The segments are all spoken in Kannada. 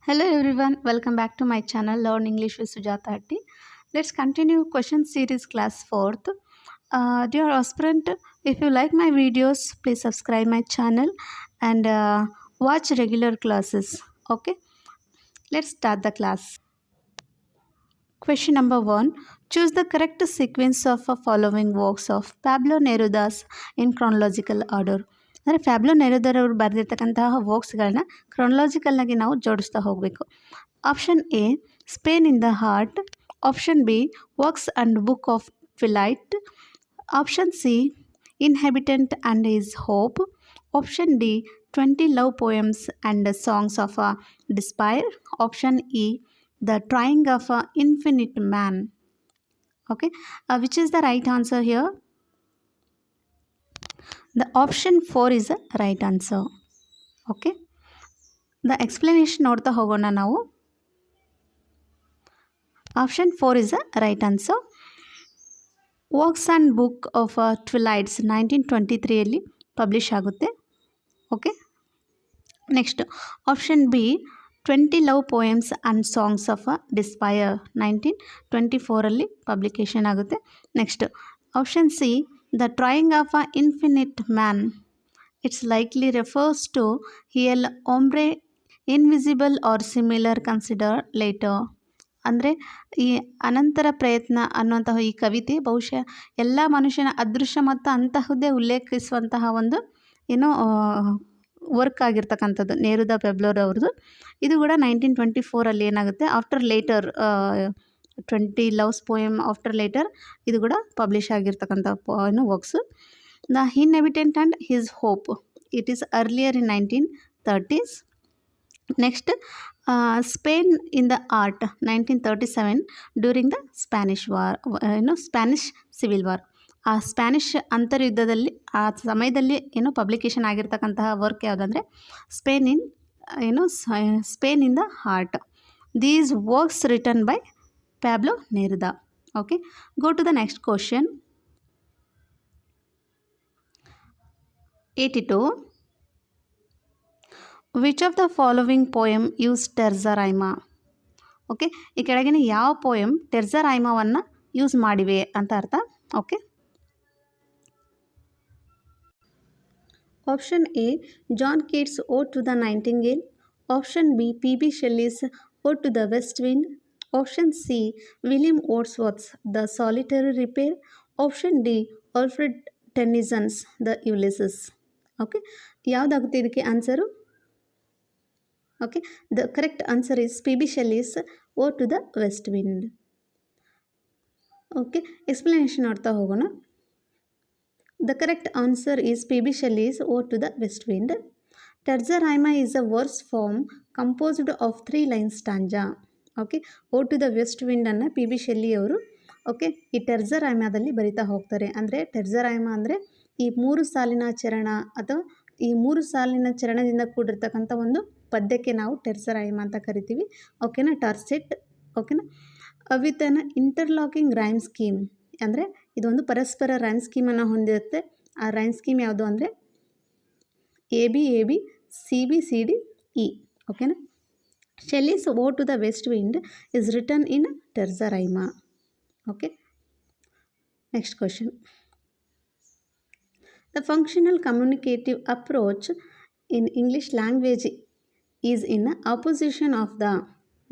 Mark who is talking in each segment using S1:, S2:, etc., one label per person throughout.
S1: Hello everyone, welcome back to my channel Learn English with Sujata Hatti. Let's continue question series class 4th. Dear aspirant, if you like my videos, please subscribe my channel and watch regular classes. Okay, let's start the class. Question number 1. Choose the correct sequence of following works of Pablo Neruda's in chronological order. ಅಂದರೆ ಫ್ಯಾಬ್ಲೋ ನೆರುದರವರು ಬರೆದಿರ್ತಕ್ಕಂತಹ ವರ್ಕ್ಸ್ಗಳನ್ನ ಕ್ರೊನಾಲಜಿಕಲ್ನಾಗಿ ನಾವು ಜೋಡಿಸ್ತಾ ಹೋಗಬೇಕು. Option A Spain in the heart, option B works and book of twilight, option C inhabitant and his hope, option D 20 love poems and songs of despair, option E the trying of a infinite man. Okay, which is the right answer here? The option 4 is the right answer. Okay, the explanation ನೋಡ್ತಾ ಹೋಗೋಣ ನಾವು. Option 4 is the right answer. Works and book of twilights 1923 publish ಆಗುತ್ತೆ. Okay, next option B 20 love poems and songs of despair 1924 publication ಆಗುತ್ತೆ. Next option C the trying of a infinite man, it's likely refers to ಹಿಯಲ್ ಓಂಬ್ರೆ invisible or similar consider later. ಅಂದರೆ ಈ ಅನಂತರ ಪ್ರಯತ್ನ ಅನ್ನುವಂತಹ ಈ ಕವಿತೆ ಬಹುಶಃ ಎಲ್ಲ ಮನುಷ್ಯನ ಅದೃಶ್ಯ ಮತ್ತು ಅಂತಹುದೇ ಉಲ್ಲೇಖಿಸುವಂತಹ ಒಂದು ಏನೋ ವರ್ಕ್ ಆಗಿರ್ತಕ್ಕಂಥದ್ದು ನೇರುದ ಪೆಬ್ಲೋರವ್ರದ್ದು. ಇದು ಕೂಡ 1924 ಏನಾಗುತ್ತೆ after later 20 loves poem after later ಇದು ಕೂಡ ಪಬ್ಲಿಷ್ ಆಗಿರ್ತಕ್ಕಂಥ works. The inhabitant and his hope, it is earlier in 1930s. Next Spain in the art 1937 during the Spanish war, Spanish civil war. ಆ ಸ್ಪ್ಯಾನಿಷ್ ಅಂತರ್ಯುದ್ಧದಲ್ಲಿ ಆ ಸಮಯದಲ್ಲಿ ಪಬ್ಲಿಕೇಶನ್ ಆಗಿರ್ತಕ್ಕಂತಹ ವರ್ಕ್ ಯಾವುದಂದರೆ Spain in the heart. These works written by Pablo Neruda. Okay, go to the next question. 82. Which of the following poem use ಟೆರ್ಜಾ rima? Okay, ಈ ಕೆಳಗಿನ ಯಾವ ಪೋಯಮ್ ಟೆರ್ಜಾ ರೈಮಾವನ್ನು ಯೂಸ್ ಮಾಡಿವೆ ಅಂತ ಅರ್ಥ. Okay, option A John Keats ode to the nightingale, option B P B Shelley's ode to the west wind, option C William Wordsworth's the solitary reaper, option D Alfred Tennyson's the Ulysses. Okay, ಯಾವುದಾಗುತ್ತೆ ಇದಕ್ಕೆ answer? Okay, the correct answer is P B Shelley's ode to the west wind. Okay, explanation ನೋಡ್ತಾ ಹೋಗೋಣ. The correct answer is P.B. Shelley's Ode to the West Wind. Terza Rima is a verse form composed of 3 lines stanza. Okay, ಓಡ್ ಟು ದ ವೆಸ್ಟ್ ವಿಂಡ್ ಅನ್ನು ಪಿ ಬಿ ಶೆಲ್ಲಿ ಅವರು ಈ ಟೆರ್ಜಾ ರೈಮಾದಲ್ಲಿ ಬರಿತಾ ಹೋಗ್ತಾರೆ. ಅಂದರೆ ಟೆರ್ಜಾ ರೈಮಾ ಅಂದರೆ ಈ 3 ಸಾಲಿನ ಚರಣ ಅಥವಾ ಈ 3 ಸಾಲಿನ ಚರಣದಿಂದ ಕೂಡಿರ್ತಕ್ಕಂಥ ಒಂದು ಪದ್ಯಕ್ಕೆ ನಾವು ಟೆರ್ಜಾ ರೈಮಾ ಅಂತ ಕರಿತೀವಿ. ಓಕೆನಾ, ಟರ್ಸೆಟ್. ಓಕೆನಾ, with an interlocking rhyme scheme. ಅಂದರೆ ಇದೊಂದು ಪರಸ್ಪರ ರೈಮ್ ಸ್ಕೀಮನ್ನು ಹೊಂದಿರುತ್ತೆ. ಆ ರೈಮ್ ಸ್ಕೀಮ್ ಯಾವುದು ಅಂದರೆ A B A B C B C D E. ಓಕೆನಾ, Shelley's ode to the west wind is written in terza rima. Okay, next question. The functional communicative approach in English language is in opposition of the.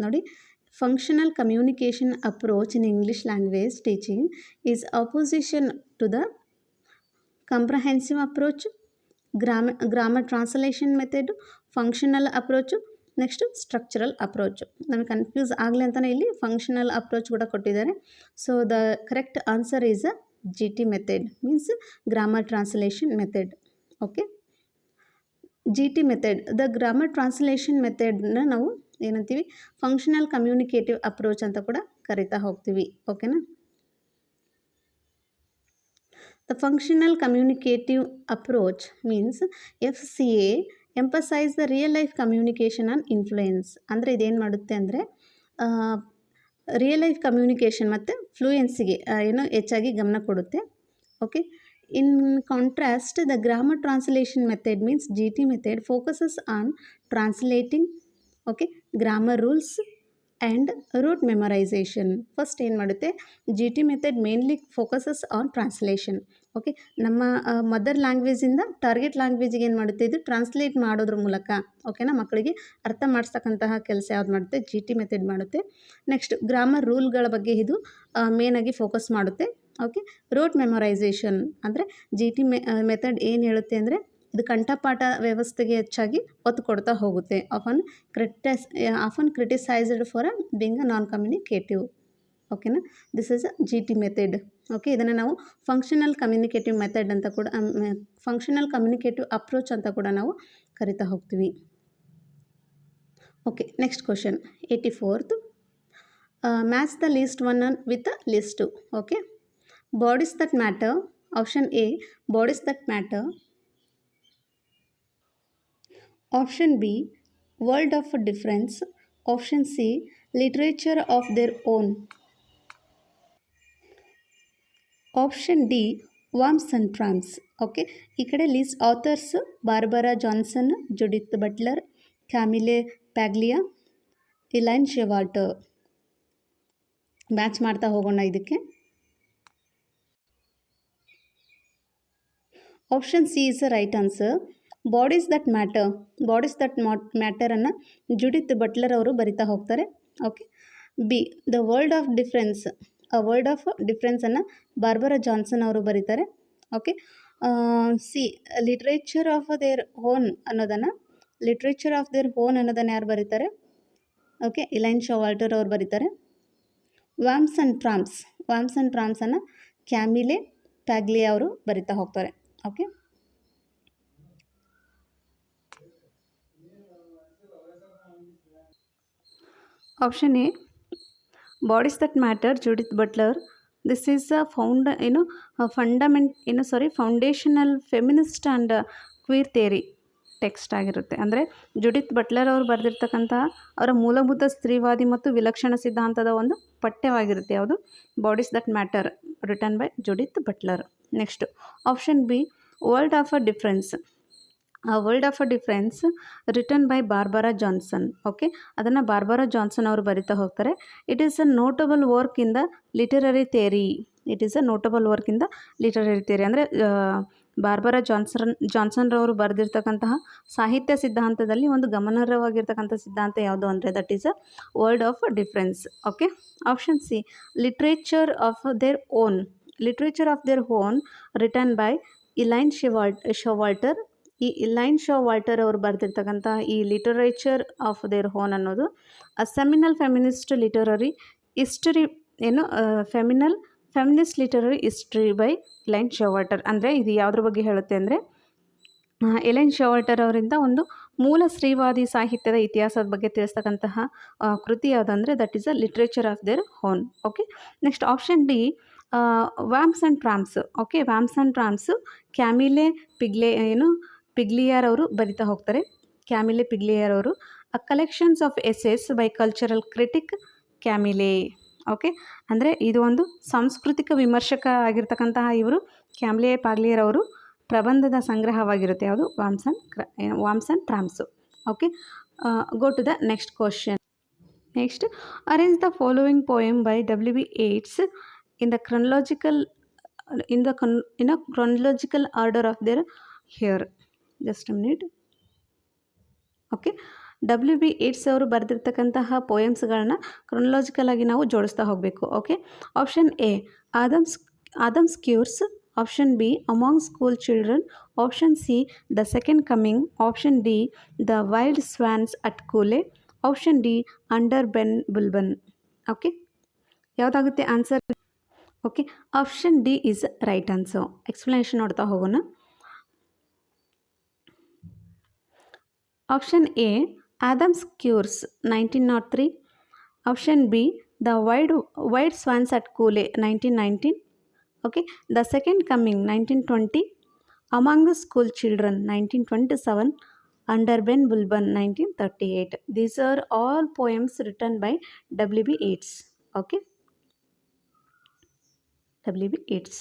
S1: ನೋಡಿ, functional communication approach in English language teaching is opposition to the comprehensive approach, grammar translation method, functional approach, next structural approach. ನಮಗೆ ಕನ್ಫ್ಯೂಸ್ ಆಗಲಿ ಅಂತಲೇ ಇಲ್ಲಿ ಫಂಕ್ಷನಲ್ ಅಪ್ರೋಚ್ ಕೂಡ ಕೊಟ್ಟಿದ್ದಾರೆ. So the correct answer is a G T method, means grammar translation method. Okay, G T method, the grammar translation ಮೆಥಡ್ನ ನಾವು ಏನಂತೀವಿ ಫಂಕ್ಷನಲ್ ಕಮ್ಯುನಿಕೇಟಿವ್ ಅಪ್ರೋಚ್ ಅಂತ ಕೂಡ ಕರಿತಾ ಹೋಗ್ತೀವಿ. ಓಕೆನಾ, the functional communicative approach means F C A emphasise the real life communication on influence. ಅಂದರೆ ಇದೇನು ಮಾಡುತ್ತೆ ಅಂದರೆ ರಿಯಲ್ ಲೈಫ್ ಕಮ್ಯುನಿಕೇಷನ್ ಮತ್ತು ಫ್ಲೂಯೆನ್ಸಿಗೆ ಹೆಚ್ಚಾಗಿ ಗಮನ ಕೊಡುತ್ತೆ. Okay, in contrast the grammar translation method means G T method focuses on translating okay, grammar rules and rote memorisation. First ಏನು ಮಾಡುತ್ತೆ, G T method mainly focuses on translation. Okay, ನಮ್ಮ ಮದರ್ ಲ್ಯಾಂಗ್ವೇಜಿಂದ ಟಾರ್ಗೆಟ್ ಲ್ಯಾಂಗ್ವೇಜಿಗೆ ಏನು ಮಾಡುತ್ತೆ, ಇದು ಟ್ರಾನ್ಸ್ಲೇಟ್ ಮಾಡೋದ್ರ ಮೂಲಕ ಓಕೆನಾ ಮಕ್ಕಳಿಗೆ ಅರ್ಥ ಮಾಡಿಸ್ತಕ್ಕಂತಹ ಕೆಲಸ ಯಾವ್ದು ಮಾಡುತ್ತೆ, ಜಿ ಟಿ ಮೆಥಡ್ ಮಾಡುತ್ತೆ. ನೆಕ್ಸ್ಟ್ ಗ್ರಾಮರ್ ರೂಲ್ಗಳ ಬಗ್ಗೆ ಇದು ಮೇನಾಗಿ ಫೋಕಸ್ ಮಾಡುತ್ತೆ. ಓಕೆ, ರೂಟ್ ಮೆಮೊರೈಸೇಷನ್ ಅಂದರೆ ಜಿ ಟಿ ಮೆಥಡ್ ಏನು ಹೇಳುತ್ತೆ ಅಂದರೆ ಇದು ಕಂಠಪಾಠ ವ್ಯವಸ್ಥೆಗೆ ಹೆಚ್ಚಾಗಿ ಒತ್ತು ಕೊಡ್ತಾ ಹೋಗುತ್ತೆ. Often criticised for being a non communicative. ಓಕೆನಾ, this is a G T method. Okay, ಇದನ್ನು ನಾವು ಫಂಕ್ಷನಲ್ ಕಮ್ಯುನಿಕೇಟಿವ್ ಮೆಥಡ್ ಅಂತ ಕೂಡ, ಫಂಕ್ಷನಲ್ ಕಮ್ಯುನಿಕೇಟಿವ್ ಅಪ್ರೋಚ್ ಅಂತ ಕೂಡ ನಾವು ಕರಿತಾ ಹೋಗ್ತೀವಿ. Okay, next question 84th. Match the list one with list two. Okay, bodies that matter. Option A bodies that matter. Option B world of difference. Option C literature of their own. Option D ವಾರ್ಮ್ಸ್ ಆ್ಯಂಡ್ ಟ್ರಾಮ್ಸ್. ಓಕೆ, ಈ ಕಡೆ list authors Barbara Johnson, Judith Butler, Camille Paglia, Elaine Showalter. Match ಮಾಡ್ತಾ ಹೋಗೋಣ ಇದಕ್ಕೆ. Option C is the right answer. Bodies that ಮ್ಯಾಟರನ್ನು ಜುಡಿತ್ ಬಟ್ಲರ್ ಅವರು ಬರಿತಾ ಹೋಗ್ತಾರೆ. Okay, B the world of difference, world of ಡಿಫರೆನ್ಸನ್ನು ಬಾರ್ಬರಾ ಜಾನ್ಸನ್ ಅವರು ಬರೀತಾರೆ. Okay, C literature of their own ಅನ್ನೋದನ್ನು ಯಾರು ಬರೀತಾರೆ? ಓಕೆ, ಇಲೈನ್ ಶೆವಾಲ್ಟರ್ ಅವರು ಬರೀತಾರೆ. ವಾರ್ಮ್ಸ್ ಆ್ಯಂಡ್ ಟ್ರಾಮ್ಸನ್ನು ಕ್ಯಾಮಿಲೆ ಪ್ಯಾಗ್ಲಿಯಾ ಅವರು ಬರಿತಾ ಹೋಗ್ತಾರೆ. Okay, option A bodies that matter, Judith Butler. This is a foundational feminist and queer theory text ಆಗಿರುತ್ತೆ. ಅಂದರೆ ಜುಡಿತ್ ಬಟ್ಲರ್ ಅವರು ಬರೆದಿರ್ತಕ್ಕಂತಹ ಅವರ ಮೂಲಭೂತ ಸ್ತ್ರೀವಾದಿ ಮತ್ತು ವಿಲಕ್ಷಣ ಸಿದ್ಧಾಂತದ ಒಂದು ಪಠ್ಯವಾಗಿರುತ್ತೆ. ಯಾವುದು? Bodies that matter, written by Judith Butler. Next option B world of a difference. World of a difference written by Barbara Johnson. Okay, ಅದನ್ನು ಬಾರ್ಬರಾ ಜಾನ್ಸನ್ ಅವರು ಬರಿತಾ ಹೋಗ್ತಾರೆ. It is a notable work in the literary theory. ಅಂದರೆ ಬಾರ್ಬರಾ ಜಾನ್ಸನ್ರವರು ಬರೆದಿರ್ತಕ್ಕಂತಹ ಸಾಹಿತ್ಯ ಸಿದ್ಧಾಂತದಲ್ಲಿ ಒಂದು ಗಮನಾರ್ಹವಾಗಿರ್ತಕ್ಕಂಥ ಸಿದ್ಧಾಂತ ಯಾವುದು ಅಂದರೆ that is a world of difference. Okay, option C literature of their own written by Elaine ಶೆವಾಲ್ಟರ್. ಈ ಇಲೈನ್ ಶೆವಾಲ್ಟರ್ ಅವರು ಬರೆದಿರ್ತಕ್ಕಂಥ ಈ ಲಿಟರೇಚರ್ ಆಫ್ ದೇರ್ ಓನ್ ಅನ್ನೋದು a seminal feminist literary history feminist literary history by Elaine Showalter. ಅಂದರೆ ಇದು ಯಾವುದ್ರ ಬಗ್ಗೆ ಹೇಳುತ್ತೆ ಅಂದರೆ ಇಲೈನ್ ಶೆವಾಲ್ಟರ್ ಅವರಿಂದ ಒಂದು ಮೂಲ ಸ್ತ್ರೀವಾದಿ ಸಾಹಿತ್ಯದ ಇತಿಹಾಸದ ಬಗ್ಗೆ ತಿಳಿಸ್ತಕ್ಕಂತಹ ಕೃತಿ ಯಾವುದಂದರೆ that is a literature of their own. Okay, next option D ವಾರ್ಮ್ಸ್ and tramps. Okay, warms and ಟ್ರಾಮ್ಸು ಕ್ಯಾಮಿಲೆ ಪಿಗ್ಲಿಯರ್ ಅವರು ಬರಿತಾ ಹೋಗ್ತಾರೆ. ಕ್ಯಾಮಿಲೆ ಪಿಗ್ಲಿಯರ್ ಅವರು ಅ collections of essays by cultural critic ಕ್ಯಾಮಿಲೆ. Okay, ಅಂದರೆ ಇದು ಒಂದು ಸಾಂಸ್ಕೃತಿಕ ವಿಮರ್ಶಕ ಆಗಿರ್ತಕ್ಕಂತಹ ಇವರು ಕ್ಯಾಮಿಲೆ ಪ್ಯಾಗ್ಲಿಯರ್ ಅವರು ಪ್ರಬಂಧದ ಸಂಗ್ರಹವಾಗಿರುತ್ತೆ. ಯಾವುದು? ವಾರ್ಮ್ಸ್ and tramps. Okay, go to the next question. Next, arrange the following poem by W.B. Yeats in a chronological order of their here. Just a minute. Okay, W.B. Yeats ಅವರು ಬರೆದಿರ್ತಕ್ಕಂತಹ ಪೋಯಮ್ಸ್ಗಳನ್ನ ಕ್ರೊನಲಾಜಿಕಲ್ ಆಗಿ ನಾವು ಜೋಡಿಸ್ತಾ ಹೋಗಬೇಕು. Okay, option A Adam's curse. Option B among school children. Option C the second coming. Option D the wild swans at Coole. Option D under Ben Bulben. Okay, ಯಾವುದಾಗುತ್ತೆ answer? Okay, option D is right answer. Explanation ನೋಡ್ತಾ ಹೋಗೋಣ. Option A Adam's curse 1903. Option B the wide swans at Coole 1919. Okay, the second coming 1920. Among school children 1927. Under Ben Bulben 1938. These are all poems written by W.B. Yeats. Okay, W.B. Yeats.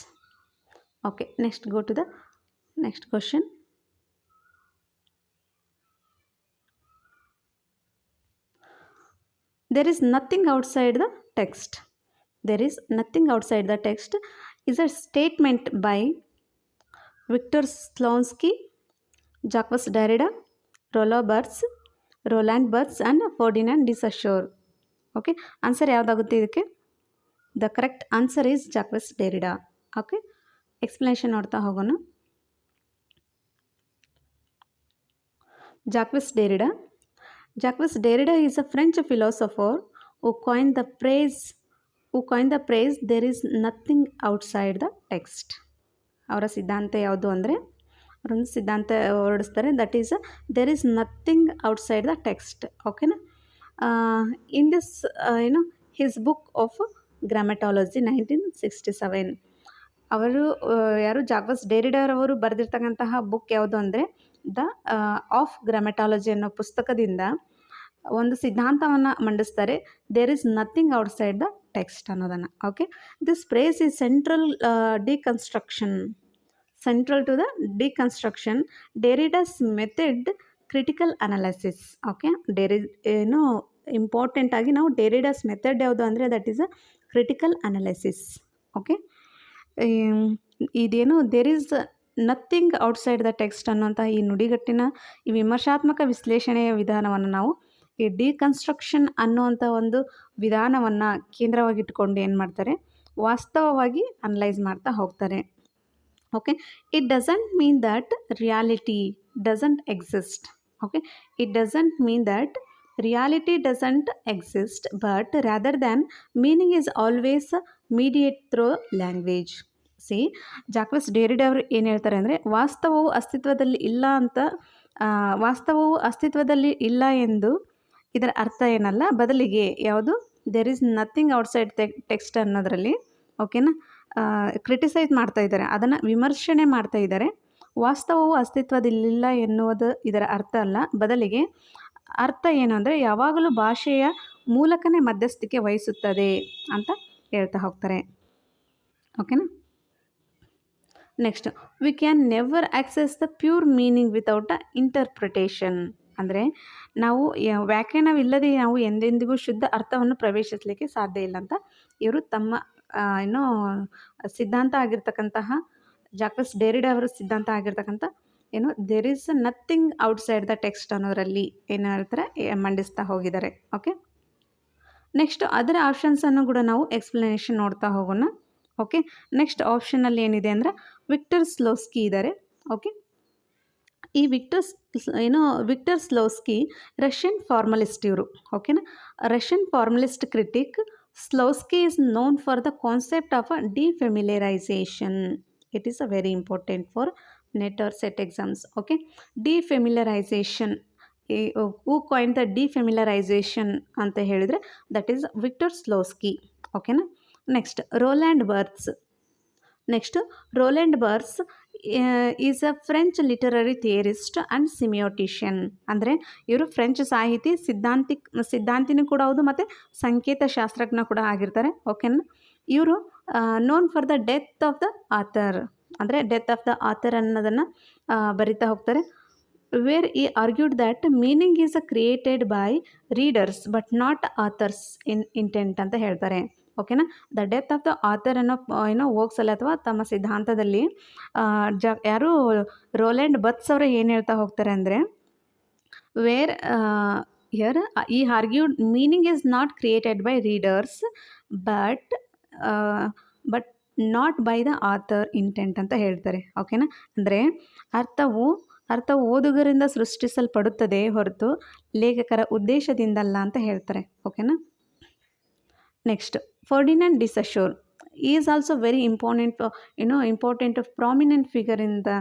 S1: Okay, next go to the next question. there is nothing outside the text. There is nothing outside the text is a statement by Victor Slonsky, Jacques Derrida, Roland Barthes and Ferdinand de Saussure. Okay, answer ಯಾವುದಾಗುತ್ತೆ ಇದಕ್ಕೆ? The correct answer is Jacques Derrida. Okay, explanation ನೋಡ್ತಾ ಹೋಗೋಣ. Jacques Derrida. Jacques Derrida is a French philosopher who coined the phrase there is nothing outside the text. ಅವರ ಸಿದ್ಧಾಂತ ಯಾವುದು ಅಂದರೆ, ಅವರೊಂದು ಸಿದ್ಧಾಂತ ಹೊರಡಿಸ್ತಾರೆ, that is there is nothing outside the text. ಓಕೆನಾ? In this his book of grammatology 1967, ಅವರು ಯಾರು ಜಾಕ್ವೆಸ್ ಡೆರಿಡಾರವರು ಬರೆದಿರ್ತಕ್ಕಂತಹ ಬುಕ್ ಯಾವುದು ಅಂದರೆ ದ ಆಫ್ ಗ್ರಾಮೆಟಾಲಜಿ ಅನ್ನೋ ಪುಸ್ತಕದಿಂದ ಒಂದು ಸಿದ್ಧಾಂತವನ್ನು ಮಂಡಿಸ್ತಾರೆ, there is nothing outside the text ಅನ್ನೋದನ್ನು. Okay, this phrase is central to the deconstruction Derrida's method critical analysis. Okay, important ಆಗಿ ನಾವು ಡೆರಿಡಾಸ್ ಮೆಥಡ್ ಯಾವುದು ಅಂದರೆ that is a critical analysis. Okay, ಇದೇನು there is nothing outside the text ಅನ್ನುವಂಥ ಈ ನುಡಿಗಟ್ಟಿನ ಈ ವಿಮರ್ಶಾತ್ಮಕ ವಿಶ್ಲೇಷಣೆಯ ವಿಧಾನವನ್ನು ನಾವು ಈ ಡಿಕನ್ಸ್ಟ್ರಕ್ಷನ್ ಅನ್ನುವಂಥ ಒಂದು ವಿಧಾನವನ್ನು ಕೇಂದ್ರವಾಗಿಟ್ಟುಕೊಂಡು ಏನು ಮಾಡ್ತಾರೆ, ವಾಸ್ತವವಾಗಿ ಅನಲೈಸ್ ಮಾಡ್ತಾ ಹೋಗ್ತಾರೆ. Okay, it doesn't mean that reality doesn't exist. Okay, it doesn't mean that reality doesn't exist, but rather than meaning is always mediate through language. See, Jacques Derrida ಅವರು ಏನು ಹೇಳ್ತಾರೆ ಅಂದರೆ, ವಾಸ್ತವವು ಅಸ್ತಿತ್ವದಲ್ಲಿ ಇಲ್ಲ ಎಂದು ಇದರ ಅರ್ಥ ಏನಲ್ಲ, ಬದಲಿಗೆ ಯಾವುದು there is nothing outside text ಅನ್ನೋದರಲ್ಲಿ ಓಕೆನಾ ಕ್ರಿಟಿಸೈಸ್ ಮಾಡ್ತಾ ಇದ್ದಾರೆ, ಅದನ್ನು ವಿಮರ್ಶನೆ ಮಾಡ್ತಾ ಇದ್ದಾರೆ. ವಾಸ್ತವವು ಅಸ್ತಿತ್ವದಲ್ಲಿಲ್ಲ ಎನ್ನುವುದು ಇದರ ಅರ್ಥ ಅಲ್ಲ, ಬದಲಿಗೆ ಅರ್ಥ ಏನು ಅಂದರೆ ಯಾವಾಗಲೂ ಭಾಷೆಯ ಮೂಲಕನೇ ಮಧ್ಯಸ್ಥಿಕೆ ವಹಿಸುತ್ತದೆ ಅಂತ ಹೇಳ್ತಾ ಹೋಗ್ತಾರೆ. ಓಕೆನಾ? Next, we can never access the pure meaning without a interpretation. ಅಂದರೆ ನಾವು ವ್ಯಾಖ್ಯಾನವಿಲ್ಲದೆ ನಾವು ಎಂದೆಂದಿಗೂ ಶುದ್ಧ ಅರ್ಥವನ್ನು ಪ್ರವೇಶಿಸಲಿಕ್ಕೆ ಸಾಧ್ಯ ಇಲ್ಲ ಅಂತ ಇವರು ತಮ್ಮ ಸಿದ್ಧಾಂತ ಆಗಿರ್ತಕ್ಕಂತಹ ಜಾಕ್ವೆಸ್ ಡೆರಿಡಾ ಅವರ ಸಿದ್ಧಾಂತ ಆಗಿರ್ತಕ್ಕಂಥ there is nothing outside the text ಅನ್ನೋದರಲ್ಲಿ ಏನು ಹೇಳ್ತಾರೆ ಮಂಡಿಸ್ತಾ ಹೋಗಿದ್ದಾರೆ. ಓಕೆ, ನೆಕ್ಸ್ಟ್ ಅದರ ಆಪ್ಷನ್ಸನ್ನು ಕೂಡ ನಾವು ಎಕ್ಸ್ಪ್ಲನೇಷನ್ ನೋಡ್ತಾ ಹೋಗೋಣ. ಓಕೆ, ನೆಕ್ಸ್ಟ್ ಆಪ್ಷನಲ್ಲಿ ಏನಿದೆ ಅಂದರೆ ವಿಕ್ಟರ್ ಸ್ಲೋಸ್ಕಿ ಇದ್ದಾರೆ. ಓಕೆ, ಈ ವಿಕ್ಟರ್ ಸ್ಲೋಸ್ಕಿ ರಷ್ಯನ್ ಫಾರ್ಮಲಿಸ್ಟ್ ಇವರು. ಓಕೆನಾ, Russian formalist critic. Shklovsky is known for the concept of a defamiliarization. It is a very important for NET or SET exams. Okay, defamiliarization, who coin the defamiliarization ಅಂತ ಹೇಳಿದರೆ ದಟ್ ಈಸ್ ವಿಕ್ಟರ್ ಸ್ಲೋಸ್ಕಿ. ಓಕೆನಾ? Next Roland Barthes is a French literary theorist and semiotician. ಅಂದರೆ ಇವರು ಫ್ರೆಂಚ್ ಸಾಹಿತಿ, ಸಿದ್ಧಾಂತಿನೂ ಕೂಡ ಹೌದು ಮತ್ತು ಸಂಕೇತ ಶಾಸ್ತ್ರಜ್ಞ ಕೂಡ ಆಗಿರ್ತಾರೆ. ಓಕೆನಾ? ಇವರು non for the death of the author, ಅಂದರೆ ಡೆತ್ ಆಫ್ ದ ಆಥರ್ ಅನ್ನೋದನ್ನು ಬರಿತಾ ಹೋಗ್ತಾರೆ. ವೇರ್ ಈ argued that meaning is a created by readers but not author's intent ಅಂತ ಹೇಳ್ತಾರೆ. ಓಕೆನಾ? The death of the author ಅನ್ನೋ ವರ್ಕ್ಸಲ್ಲಿ ಅಥವಾ ತಮ್ಮ ಸಿದ್ಧಾಂತದಲ್ಲಿ ಯಾರು ರೋಲ್ಯಾಂಡ್ ಬರ್ತ್ಸ್ ಅವರು ಏನು ಹೇಳ್ತಾ ಹೋಗ್ತಾರೆ ಅಂದರೆ, ವೇರ್ ಹಿಯರ್ ಈ argued meaning is not created by readers but not by the author intent ಅಂತ ಹೇಳ್ತಾರೆ. ಓಕೆನಾ? ಅಂದರೆ ಅರ್ಥವು ಓದುಗರಿಂದ ಸೃಷ್ಟಿಸಲ್ಪಡುತ್ತದೆ ಹೊರತು ಲೇಖಕರ ಉದ್ದೇಶದಿಂದಲ್ಲ ಅಂತ ಹೇಳ್ತಾರೆ. ಓಕೆನಾ? Next, Ferdinand de Saussure is also very important prominent figure in the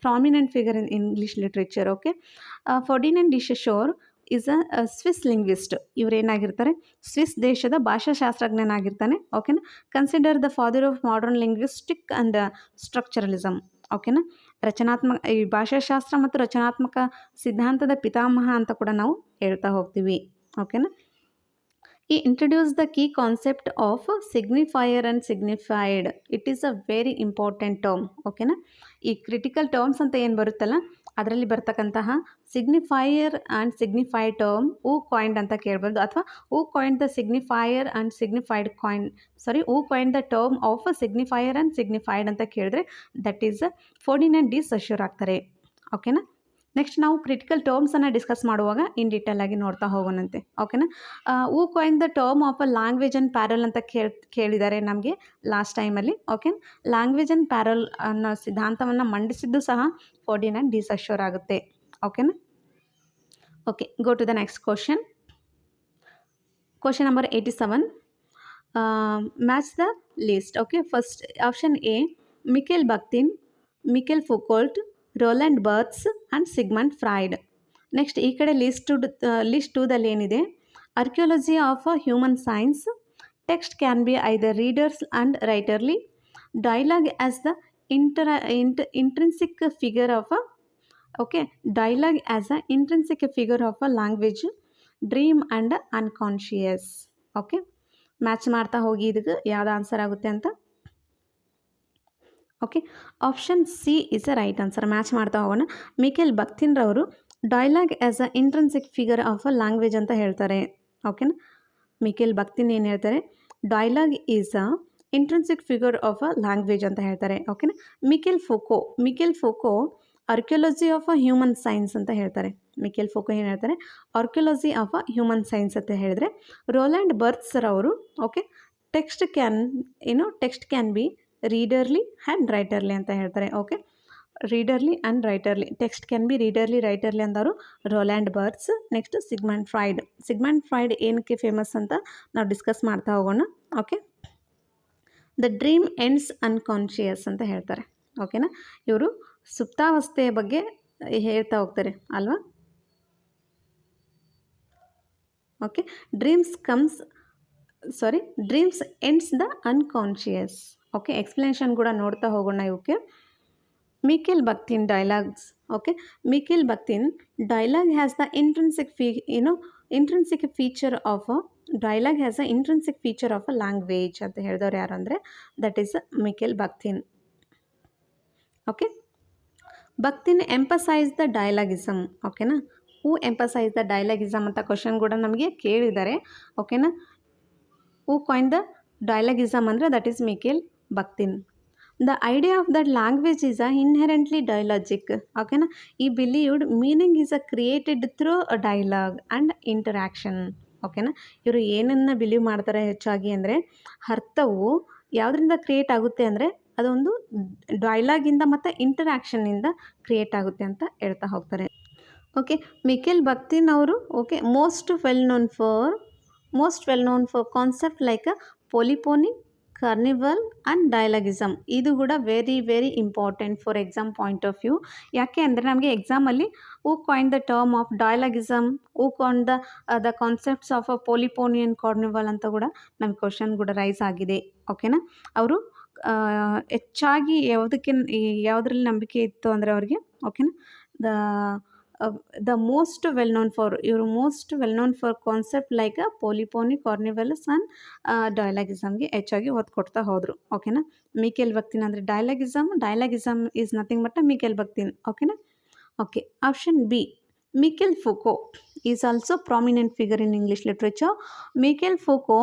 S1: prominent figure in English literature. Okay, Ferdinand de Saussure is a Swiss linguist. ಇವರೇನಾಗಿರ್ತಾರೆ, ಸ್ವಿಸ್ ದೇಶದ ಭಾಷಾಶಾಸ್ತ್ರಜ್ಞನಾಗಿರ್ತಾನೆ. ಓಕೆನಾ? Consider the father of modern linguistic and structuralism. ಓಕೆನಾ? ಈ ಭಾಷಾಶಾಸ್ತ್ರ ಮತ್ತು ರಚನಾತ್ಮಕ ಸಿದ್ಧಾಂತದ ಪಿತಾಮಹ ಅಂತ ಕೂಡ ನಾವು ಹೇಳ್ತಾ ಹೋಗ್ತೀವಿ. ಓಕೆನಾ? He introduced the key concept of signifier and signified. It is a very important term. ಓಕೆನಾ? ಈ ಕ್ರಿಟಿಕಲ್ ಟರ್ಮ್ಸ್ ಅಂತ ಏನು ಬರುತ್ತಲ್ಲ ಅದರಲ್ಲಿ ಬರ್ತಕ್ಕಂತಹ signifier and signified term who coined ಅಂತ ಕೇಳ್ಬೋದು, ಅಥವಾ who coined the signifier and signified coin who coined the term of signifier and signified ಅಂತ ಕೇಳಿದ್ರೆ that is Ferdinand de Saussure ಆಗ್ತಾರೆ. ಓಕೆನಾ. ನೆಕ್ಸ್ಟ್ ನಾವು ಕ್ರಿಟಿಕಲ್ ಟರ್ಮ್ಸನ್ನು ಡಿಸ್ಕಸ್ ಮಾಡುವಾಗ ಇನ್ ಡೀಟೇಲ್ ಆಗಿ ನೋಡ್ತಾ ಹೋಗೋಣಂತೆ. ಓಕೆನಾ. Who coin the term of a language and parole ಅಂತ ಕೇಳಿದ್ದಾರೆ ನಮಗೆ ಲಾಸ್ಟ್ ಟೈಮಲ್ಲಿ. ಓಕೆ, ಲ್ಯಾಂಗ್ವೇಜ್ ಆ್ಯಂಡ್ ಪ್ಯಾರಲ್ ಅನ್ನೋ ಸಿದ್ಧಾಂತವನ್ನು ಮಂಡಿಸಿದ್ದು ಸಹ ಫರ್ಡಿನೆಂಡ್ ಡಿ ಸಶ್ಯೂರ್ ಆಗುತ್ತೆ. ಓಕೆನಾ. Okay, go to the next question. Question number 87. Match the list. Okay, first option A Mikhail Bakhtin, Michel Foucault, Roland Barthes and Sigmund Freud. Next ಈ ಕಡೆ ಲಿಸ್ಟ್ ಟೂದಲ್ಲಿ ಏನಿದೆ, archaeology of human science, text can be either readers and writerly, dialogue as the intrinsic figure of dialogue as a intrinsic figure of a language, dream and unconscious. Okay, match ಮಾಡ್ತಾ ಹೋಗಿ ಇದಕ್ಕೆ ಯಾವ್ದು ಆನ್ಸರ್ ಆಗುತ್ತೆ ಅಂತ. Okay, option C is a right answer. Match ಮಾಡ್ತಾ ಹೋಗೋಣ. ಮಿಕೆಲ್ ಬಕ್ತಿನ್ರವರು dialogue as a intrinsic figure of a language ಅಂತ ಹೇಳ್ತಾರೆ. ಓಕೆನಾ. ಮಿಕೆಲ್ ಬಕ್ತಿನ್ ಏನು ಹೇಳ್ತಾರೆ, dialogue is a intrinsic figure of a language ಅಂತ ಹೇಳ್ತಾರೆ. ಓಕೆನಾ. Michel Foucault archaeology of a human science ಅಂತ ಹೇಳ್ತಾರೆ. ಮಿಕೆಲ್ ಫೋಕೋ ಏನು ಹೇಳ್ತಾರೆ, archaeology of a human science ಅಂತ ಹೇಳಿದ್ರೆ, ರೋಲ್ಯಾಂಡ್ ಬರ್ತ್ಸರ್ ಅವರು text can be readerly and writerly ಅಂತ ಹೇಳ್ತಾರೆ. Okay, readerly and writerly, text can be readerly writerly ಅಂದವರು Roland Barthes. Next Sigmund Freud ಏನಕ್ಕೆ ಫೇಮಸ್ ಅಂತ ನಾವು ಡಿಸ್ಕಸ್ ಮಾಡ್ತಾ ಹೋಗೋಣ. Okay, the dream ends unconscious ಅಂತ ಹೇಳ್ತಾರೆ. ಓಕೆನಾ. ಇವರು ಸುಪ್ತಾವಸ್ಥೆಯ ಬಗ್ಗೆ ಹೇಳ್ತಾ ಹೋಗ್ತಾರೆ ಅಲ್ವಾ. Okay, dreams ends the unconscious. Okay, explanation ಕೂಡ ನೋಡ್ತಾ ಹೋಗೋಣ ಇವಕ್ಕೆ. Mikhail Bakhtin dialogues. Okay, Mikhail Bakhtin dialogue has the intrinsic feature of a language ಅಂತ ಹೇಳಿದವ್ರು ಯಾರು ಅಂದರೆ that is Mikhail ಬಕ್ತಿನ್. Okay, Bakhtin emphasize the dialogism. ಓಕೆನಾ. ಹೂ ಎಂಪಸೈಸ್ ದ ಡೈಲಾಗಿಸಮ್ ಅಂತ ಕ್ವಶನ್ ಕೂಡ ನಮಗೆ ಕೇಳಿದ್ದಾರೆ. ಓಕೆನಾ. ಹೂ ಕಾಯಿನ್ ದ ಡೈಲಾಗಿಸಮ್ ಅಂದರೆ that is Mikhail Bakhtin. The idea of that language is a inherently dialogic. ಓಕೆನಾ. ಈ believed meaning is a created through a dialogue and interaction. ಓಕೆನಾ. ಇವರು ಏನನ್ನು ಬಿಲೀವ್ ಮಾಡ್ತಾರೆ ಹೆಚ್ಚಾಗಿ ಅಂದರೆ ಅರ್ಥವು ಯಾವುದರಿಂದ ಕ್ರಿಯೇಟ್ ಆಗುತ್ತೆ ಅಂದರೆ ಅದೊಂದು ಡೈಲಾಗಿಂದ ಮತ್ತು ಇಂಟರ್ಯಾಕ್ಷನ್ನಿಂದ ಕ್ರಿಯೇಟ್ ಆಗುತ್ತೆ ಅಂತ ಹೇಳ್ತಾ ಹೋಗ್ತಾರೆ. ಓಕೆ, ಮಿಕೆಲ್ ಬಕ್ತಿನ್ ಅವರು most well known for concept like polyphony, carnival and dialogism. ಇದು ಕೂಡ very very important for exam point of view. ಯಾಕೆ ಅಂದರೆ ನಮಗೆ ಎಕ್ಸಾಮಲ್ಲಿ who coin the term of dialogism, who coin the concepts of a polyphony and carnival ಅಂತ ಕೂಡ ನಮಗೆ ಕ್ವಶನ್ ಕೂಡ ರೈಸ್ ಆಗಿದೆ. ಓಕೆನಾ. ಅವರು ಹೆಚ್ಚಾಗಿ ಯಾವುದ್ರಲ್ಲಿ ನಂಬಿಕೆ ಇತ್ತು ಅಂದರೆ ಅವ್ರಿಗೆ ಓಕೆನಾ the most well known for concept like polyphony, carnivals and ಡೈಲಾಗಿಸಮ್ಗೆ ಹೆಚ್ಚಾಗಿ ಒತ್ತು ಕೊಡ್ತಾ ಹೋದರು. ಓಕೆನಾ. ಮಿಕೆಲ್ ಬಕ್ತಿನ್ ಅಂದರೆ dialogism is nothing but Mikhail Bakhtin. ಓಕೆನಾ. Okay, option B Michel Foucault is also prominent figure in English literature. Michel Foucault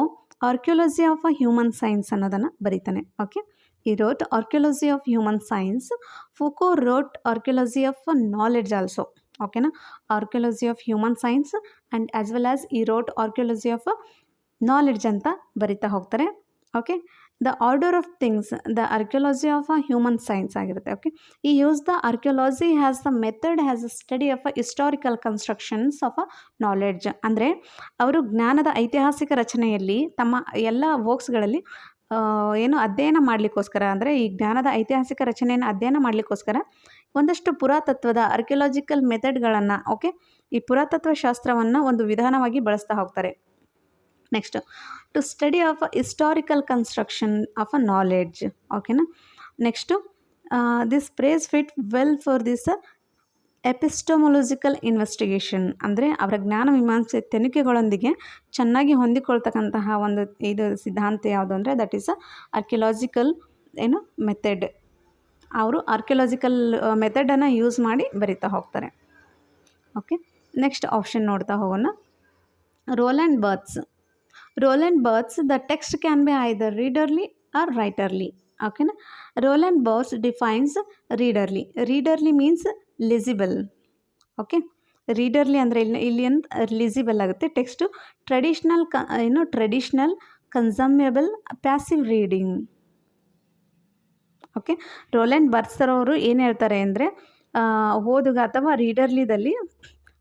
S1: archaeology of a human science ಅನ್ನೋದನ್ನು ಬರೀತಾನೆ. Okay, he wrote archaeology of human science. Foucault wrote archaeology of knowledge also. Okay na, archaeology of human science and as well as he wrote archaeology of knowledge ಅಂತ ಬರಿತಾ ಹೋಗ್ತಾರೆ. Okay, the order of things the archaeology of a human science ಆಗಿರುತ್ತೆ. ಓಕೆ, ಈ use the archaeology has the method has a study of a historical constructions of a knowledge. ಅಂದರೆ ಅವರು ಜ್ಞಾನದ ಐತಿಹಾಸಿಕ ರಚನೆಯಲ್ಲಿ ತಮ್ಮ ಎಲ್ಲ ವರ್ಕ್ಸ್ಗಳಲ್ಲಿ ಅಧ್ಯಯನ ಮಾಡಲಿಕ್ಕೋಸ್ಕರ, ಅಂದರೆ ಈ ಜ್ಞಾನದ ಐತಿಹಾಸಿಕ ರಚನೆಯನ್ನು ಅಧ್ಯಯನ ಮಾಡಲಿಕ್ಕೋಸ್ಕರ ಒಂದಷ್ಟು ಪುರಾತತ್ವದ ಆರ್ಕಿಯಾಲಜಿಕಲ್ ಮೆಥಡ್ಗಳನ್ನು ಈ ಪುರಾತತ್ವ ಶಾಸ್ತ್ರವನ್ನು ಒಂದು ವಿಧಾನವಾಗಿ ಬಳಸ್ತಾ ಹೋಗ್ತಾರೆ. Next, to study of a historical construction of a knowledge. ಓಕೆನಾ. Next this phrase fit well for this epistemological investigation. ಅಂದರೆ ಅವರ ಜ್ಞಾನ ಮೀಮಾಂಸೆ ತನಿಖೆಗಳೊಂದಿಗೆ ಚೆನ್ನಾಗಿ ಹೊಂದಿಕೊಳ್ತಕ್ಕಂತಹ ಇದು ಸಿದ್ಧಾಂತ ಯಾವುದು ಅಂದರೆ that is a archaeological method. ಅವರು ಆರ್ಕಿಯೋಲಾಜಿಕಲ್ ಮೆಥಡನ್ನು ಯೂಸ್ ಮಾಡಿ ಬರಿತಾ ಹೋಗ್ತಾರೆ. ಓಕೆ, ನೆಕ್ಸ್ಟ್ ಆಪ್ಷನ್ ನೋಡ್ತಾ ಹೋಗೋಣ. Roland Barthes. Roland Barthes, the text can be either readerly or writerly. ಓಕೆನಾ. Roland Barthes defines readerly. Readerly means lisible. Okay, readerly ಅಂದರೆ ಇಲ್ಲಿ ಅಂತ ಲಿಸಿಬಲ್ ಆಗುತ್ತೆ text. Traditional consumable passive reading. Okay, Roland Barthes ಅವರು ಏನು ಹೇಳ್ತಾರೆ ಅಂದರೆ ಓದುಗ ಅಥವಾ ರೀಡರ್ಲಿದಲ್ಲಿ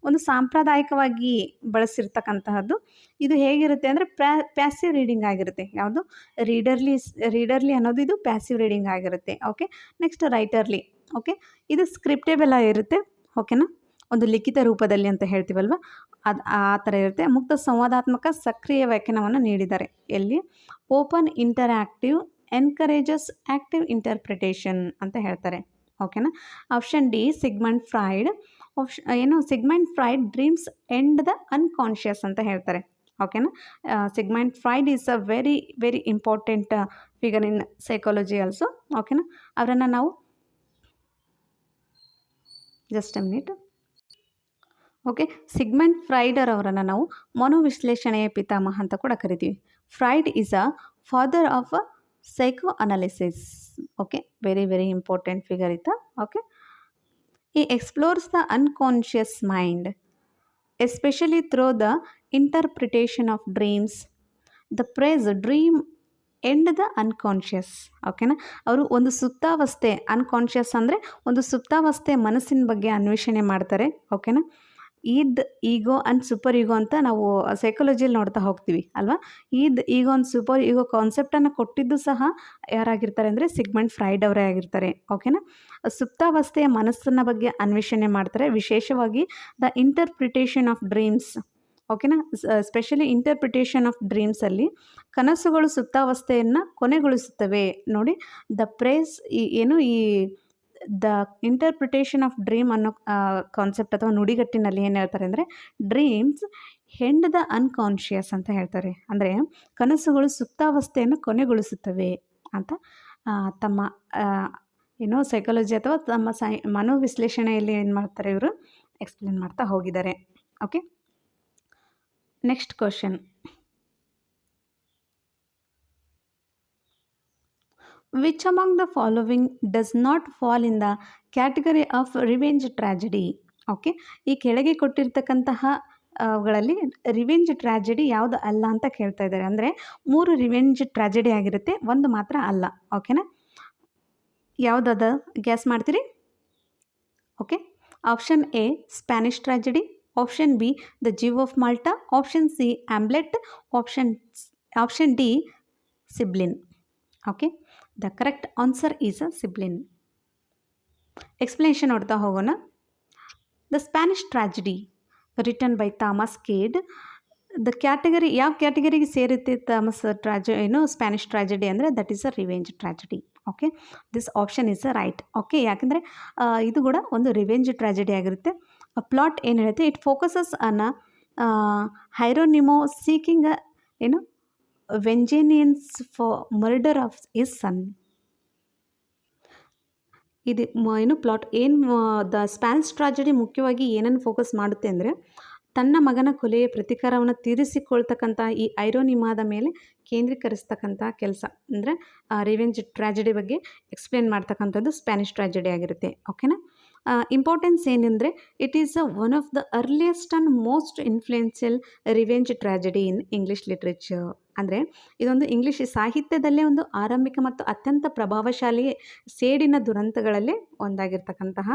S1: ಒಂದು ಸಾಂಪ್ರದಾಯಿಕವಾಗಿ ಬಳಸಿರ್ತಕ್ಕಂತಹದ್ದು. ಇದು ಹೇಗಿರುತ್ತೆ ಅಂದರೆ ಪ್ಯಾಸಿವ್ ರೀಡಿಂಗ್ ಆಗಿರುತ್ತೆ. ಯಾವುದು ರೀಡರ್ಲಿ ಅನ್ನೋದು ಇದು ಪ್ಯಾಸಿವ್ ರೀಡಿಂಗ್ ಆಗಿರುತ್ತೆ. Okay, next writerly. ಓಕೆ, ಇದು ಸ್ಕ್ರಿಪ್ಟೇಬಲ್ ಆಗಿರುತ್ತೆ. ಓಕೆನಾ, ಒಂದು ಲಿಖಿತ ರೂಪದಲ್ಲಿ ಅಂತ ಹೇಳ್ತೀವಲ್ವ, ಅದು ಆ ಥರ ಇರುತ್ತೆ. ಮುಕ್ತ ಸಂವಾದಾತ್ಮಕ ಸಕ್ರಿಯ ವ್ಯಾಖ್ಯಾನವನ್ನು ನೀಡಿದ್ದಾರೆ. ಎಲ್ಲಿ? Open interactive encourages active interpretation ಅಂತ ಹೇಳ್ತಾರೆ. ಓಕೆನಾ. Option D Sigmund Freud. Sigmund Freud dreams and the unconscious ಅಂತ ಹೇಳ್ತಾರೆ. ಓಕೆನಾ. Sigmund Freud is a very very important figure in psychology also. ಓಕೆನಾ. ಅವರನ್ನು ನಾವು just a minute. Okay, Sigmund ಫ್ರಾಯ್ಡರ್ ಅವರನ್ನು ನಾವು ಮನೋವಿಶ್ಲೇಷಣೆಯ ಪಿತಾಮಹ ಅಂತ ಕೂಡ ಕರಿತೀವಿ. Freud is a father of psycho analysis. Okay, very very important figure ಇತ್ತ. Okay, he explores the unconscious mind, especially through the interpretation of dreams. The phrase dream end the unconscious. ಓಕೆನಾ. ಅವರು ಒಂದು ಸುಪ್ತಾವಸ್ಥೆ, ಅನ್ಕಾನ್ಷಿಯಸ್ ಅಂದರೆ ಒಂದು ಸುಪ್ತಾವಸ್ಥೆ ಮನಸ್ಸಿನ ಬಗ್ಗೆ ಅನ್ವೇಷಣೆ ಮಾಡ್ತಾರೆ. ಓಕೆನಾ. ಈಗೋ ಆ್ಯಂಡ್ ಸೂಪರ್ ಈಗೋ ಅಂತ ನಾವು ಸೈಕಾಲಜಿಯಲ್ಲಿ ನೋಡ್ತಾ ಹೋಗ್ತೀವಿ ಅಲ್ವಾ. ಈಗೋ ಆ್ಯಂಡ್ ಸೂಪರ್ ಈಗೋ ಕಾನ್ಸೆಪ್ಟನ್ನು ಕೊಟ್ಟಿದ್ದು ಸಹ ಯಾರಾಗಿರ್ತಾರೆ ಅಂದರೆ ಸಿಗ್ಮಂಡ್ ಫ್ರಾಯ್ಡ್ ಅವರೇ ಆಗಿರ್ತಾರೆ. ಓಕೆನಾ. ಸುಪ್ತಾವಸ್ಥೆಯ ಮನಸ್ಸನ್ನ ಬಗ್ಗೆ ಅನ್ವೇಷಣೆ ಮಾಡ್ತಾರೆ, ವಿಶೇಷವಾಗಿ ದ ಇಂಟರ್ಪ್ರಿಟೇಷನ್ ಆಫ್ ಡ್ರೀಮ್ಸ್. ಓಕೆನಾ. ಸ್ಪೆಷಲಿ ಇಂಟರ್ಪ್ರಿಟೇಷನ್ ಆಫ್ ಡ್ರೀಮ್ಸಲ್ಲಿ ಕನಸುಗಳು ಸುಪ್ತಾವಸ್ಥೆಯನ್ನು ಕೊನೆಗೊಳಿಸುತ್ತವೆ. ನೋಡಿ, ದ ಪ್ರೇಸ್ ಈ ದ ಇಂಟರ್ಪ್ರಿಟೇಷನ್ ಆಫ್ ಡ್ರೀಮ್ ಅನ್ನೋ ಕಾನ್ಸೆಪ್ಟ್ ಅಥವಾ ನುಡಿಗಟ್ಟಿನಲ್ಲಿ ಏನು ಹೇಳ್ತಾರೆ ಅಂದರೆ ಡ್ರೀಮ್ಸ್ ಹೆಂಡ್ ದ ಅನ್ಕಾನ್ಷಿಯಸ್ ಅಂತ ಹೇಳ್ತಾರೆ. ಅಂದರೆ ಕನಸುಗಳು ಸುಪ್ತಾವಸ್ಥೆಯನ್ನು ಕೊನೆಗೊಳಿಸುತ್ತವೆ ಅಂತ ತಮ್ಮ ಸೈಕಾಲಜಿ ಅಥವಾ ತಮ್ಮ ಮನೋವಿಶ್ಲೇಷಣೆಯಲ್ಲಿ ಏನು ಮಾಡ್ತಾರೆ, ಇವರು ಎಕ್ಸ್ಪ್ಲೇನ್ ಮಾಡ್ತಾ ಹೋಗಿದ್ದಾರೆ. Okay, next question. Which among the following does not fall in the category of revenge tragedy? Okay, ಈ ಕೆಳಗೆ ಕೊಟ್ಟಿರ್ತಕ್ಕಂತಹ ಗಳಲ್ಲಿ ರಿವೆಂಜ್ ಟ್ರ್ಯಾಜಿಡಿ ಯಾವುದು ಅಲ್ಲ ಅಂತ ಕೇಳ್ತಾ ಇದ್ದಾರೆ. ಅಂದರೆ 3 ರಿವೆಂಜ್ ಟ್ರ್ಯಾಜಿಡಿ ಆಗಿರುತ್ತೆ, ಒಂದು ಮಾತ್ರ ಅಲ್ಲ. ಓಕೆನಾ. ಯಾವುದದ ಗ್ಯಾಸ್ ಮಾಡ್ತೀರಿ? Okay, option A Spanish tragedy, option B the Jew of Malta, option C Hamlet, option D Cymbeline. Okay, the correct answer is a Cymbeline. Explanation ನೋಡ್ತಾ ಹೋಗೋಣ. The Spanish tragedy written by Thomas Kyd. The category ಯಾವ ಕ್ಯಾಟಗರಿಗೆ ಸೇರುತ್ತೆ ಸ್ಪ್ಯಾನಿಷ್ ಟ್ರ್ಯಾಜಿಡಿ ಅಂದರೆ that is a revenge tragedy. Okay, this option is a right. Okay, ಯಾಕಂದರೆ ಇದು ಕೂಡ ಒಂದು ರಿವೆಂಜ್ ಟ್ರ್ಯಾಜಿಡಿ ಆಗಿರುತ್ತೆ. ಪ್ಲಾಟ್ ಏನು ಹೇಳುತ್ತೆ, it focuses on Hieronimo seeking vengeance for murder of his son. ಇದು ಪ್ಲಾಟ್ ದ ಸ್ಪ್ಯಾನಿಷ್ ಟ್ರ್ಯಾಜಿಡಿ ಮುಖ್ಯವಾಗಿ ಏನನ್ನು ಫೋಕಸ್ ಮಾಡುತ್ತೆ ಅಂದರೆ ತನ್ನ ಮಗನ ಕೊಲೆಯ ಪ್ರತೀಕಾರವನ್ನು ತೀರಿಸಿಕೊಳ್ತಕ್ಕಂಥ ಈ ಐರೋನಿಮಾದ ಮೇಲೆ ಕೇಂದ್ರೀಕರಿಸ್ತಕ್ಕಂಥ ಕೆಲಸ. ಅಂದರೆ ರಿವೆಂಜ್ ಟ್ರ್ಯಾಜಿಡಿ ಬಗ್ಗೆ ಎಕ್ಸ್ಪ್ಲೇನ್ ಮಾಡ್ತಕ್ಕಂಥದ್ದು ಸ್ಪ್ಯಾನಿಷ್ ಟ್ರ್ಯಾಜಿಡಿ ಆಗಿರುತ್ತೆ. ಓಕೆನಾ. ಇಂಪಾರ್ಟೆನ್ಸ್ ಏನಂದರೆ it is one of the earliest and most influential revenge tragedy in English literature. ಅಂದರೆ ಇದೊಂದು ಇಂಗ್ಲೀಷ್ ಸಾಹಿತ್ಯದಲ್ಲೇ ಒಂದು ಆರಂಭಿಕ ಮತ್ತು ಅತ್ಯಂತ ಪ್ರಭಾವಶಾಲಿ ಸೇಡಿನ ದುರಂತಗಳಲ್ಲೇ ಒಂದಾಗಿರ್ತಕ್ಕಂತಹ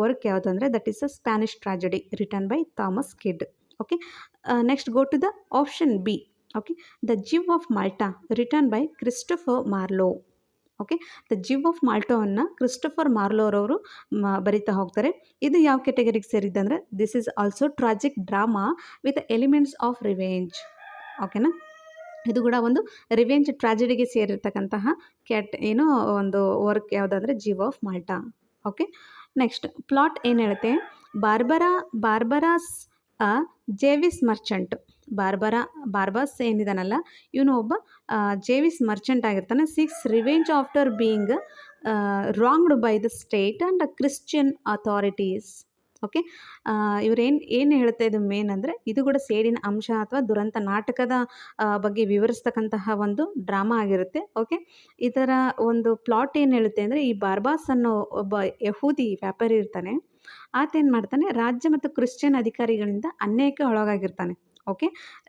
S1: ವರ್ಕ್ ಯಾವುದು ಅಂದರೆ that is a Spanish tragedy written by Thomas Kyd. Okay, next go to the option B. Okay, the Jew of Malta written by Christopher Marlowe. Okay, the Jew of ಮಾಲ್ಟೋವನ್ನು ಕ್ರಿಸ್ಟೋಫರ್ ಮಾರ್ಲೋರವರು ಬರಿತಾ ಹೋಗ್ತಾರೆ. ಇದು ಯಾವ ಕೆಟಗರಿಗೆ ಸೇರಿದ್ದಂದರೆ this is also tragic drama with elements of revenge. ಓಕೆನಾ. ಇದು ಕೂಡ ಒಂದು ರಿವೆಂಜ್ ಟ್ರ್ಯಾಜಿಡಿಗೆ ಸೇರಿರ್ತಕ್ಕಂತಹ ಒಂದು ವರ್ಕ್ ಯಾವುದಂದರೆ Jew of Malta. Okay, next plot ಏನು ಹೇಳುತ್ತೆ, ಬಾರ್ಬರಾಸ್ ಜೇವಿಸ್ ಮರ್ಚೆಂಟ್. ಬಾರ್ಬಾಸ್ ಏನಿದಾನಲ್ಲ ಇವನು ಒಬ್ಬ ಜೇವಿಸ್ ಮರ್ಚೆಂಟ್ ಆಗಿರ್ತಾನೆ. 6 revenge after being wronged by the state and Christian authorities. Okay, ಇವ್ರೇನು ಹೇಳ್ತಾ ಇದು ಮೇನ್ ಅಂದರೆ ಇದು ಕೂಡ ಸೇಡಿನ ಅಂಶ ಅಥವಾ ದುರಂತ ನಾಟಕದ ಬಗ್ಗೆ ವಿವರಿಸ್ತಕ್ಕಂತಹ ಒಂದು ಡ್ರಾಮಾ ಆಗಿರುತ್ತೆ. ಓಕೆ, ಇದರ ಒಂದು ಪ್ಲಾಟ್ ಏನು ಹೇಳುತ್ತೆ ಅಂದರೆ, ಈ ಬಾರ್ಬಾಸ್ ಅನ್ನೋ ಒಬ್ಬ ಯಹೂದಿ ವ್ಯಾಪಾರಿ ಇರ್ತಾನೆ. ಆತ ಏನು ಮಾಡ್ತಾನೆ, ರಾಜ್ಯ ಮತ್ತು ಕ್ರಿಶ್ಚಿಯನ್ ಅಧಿಕಾರಿಗಳಿಂದ ಅನ್ಯಾಯಕ್ಕೆ ಒಳಗಾಗಿರ್ತಾನೆ. ಓಕೆ,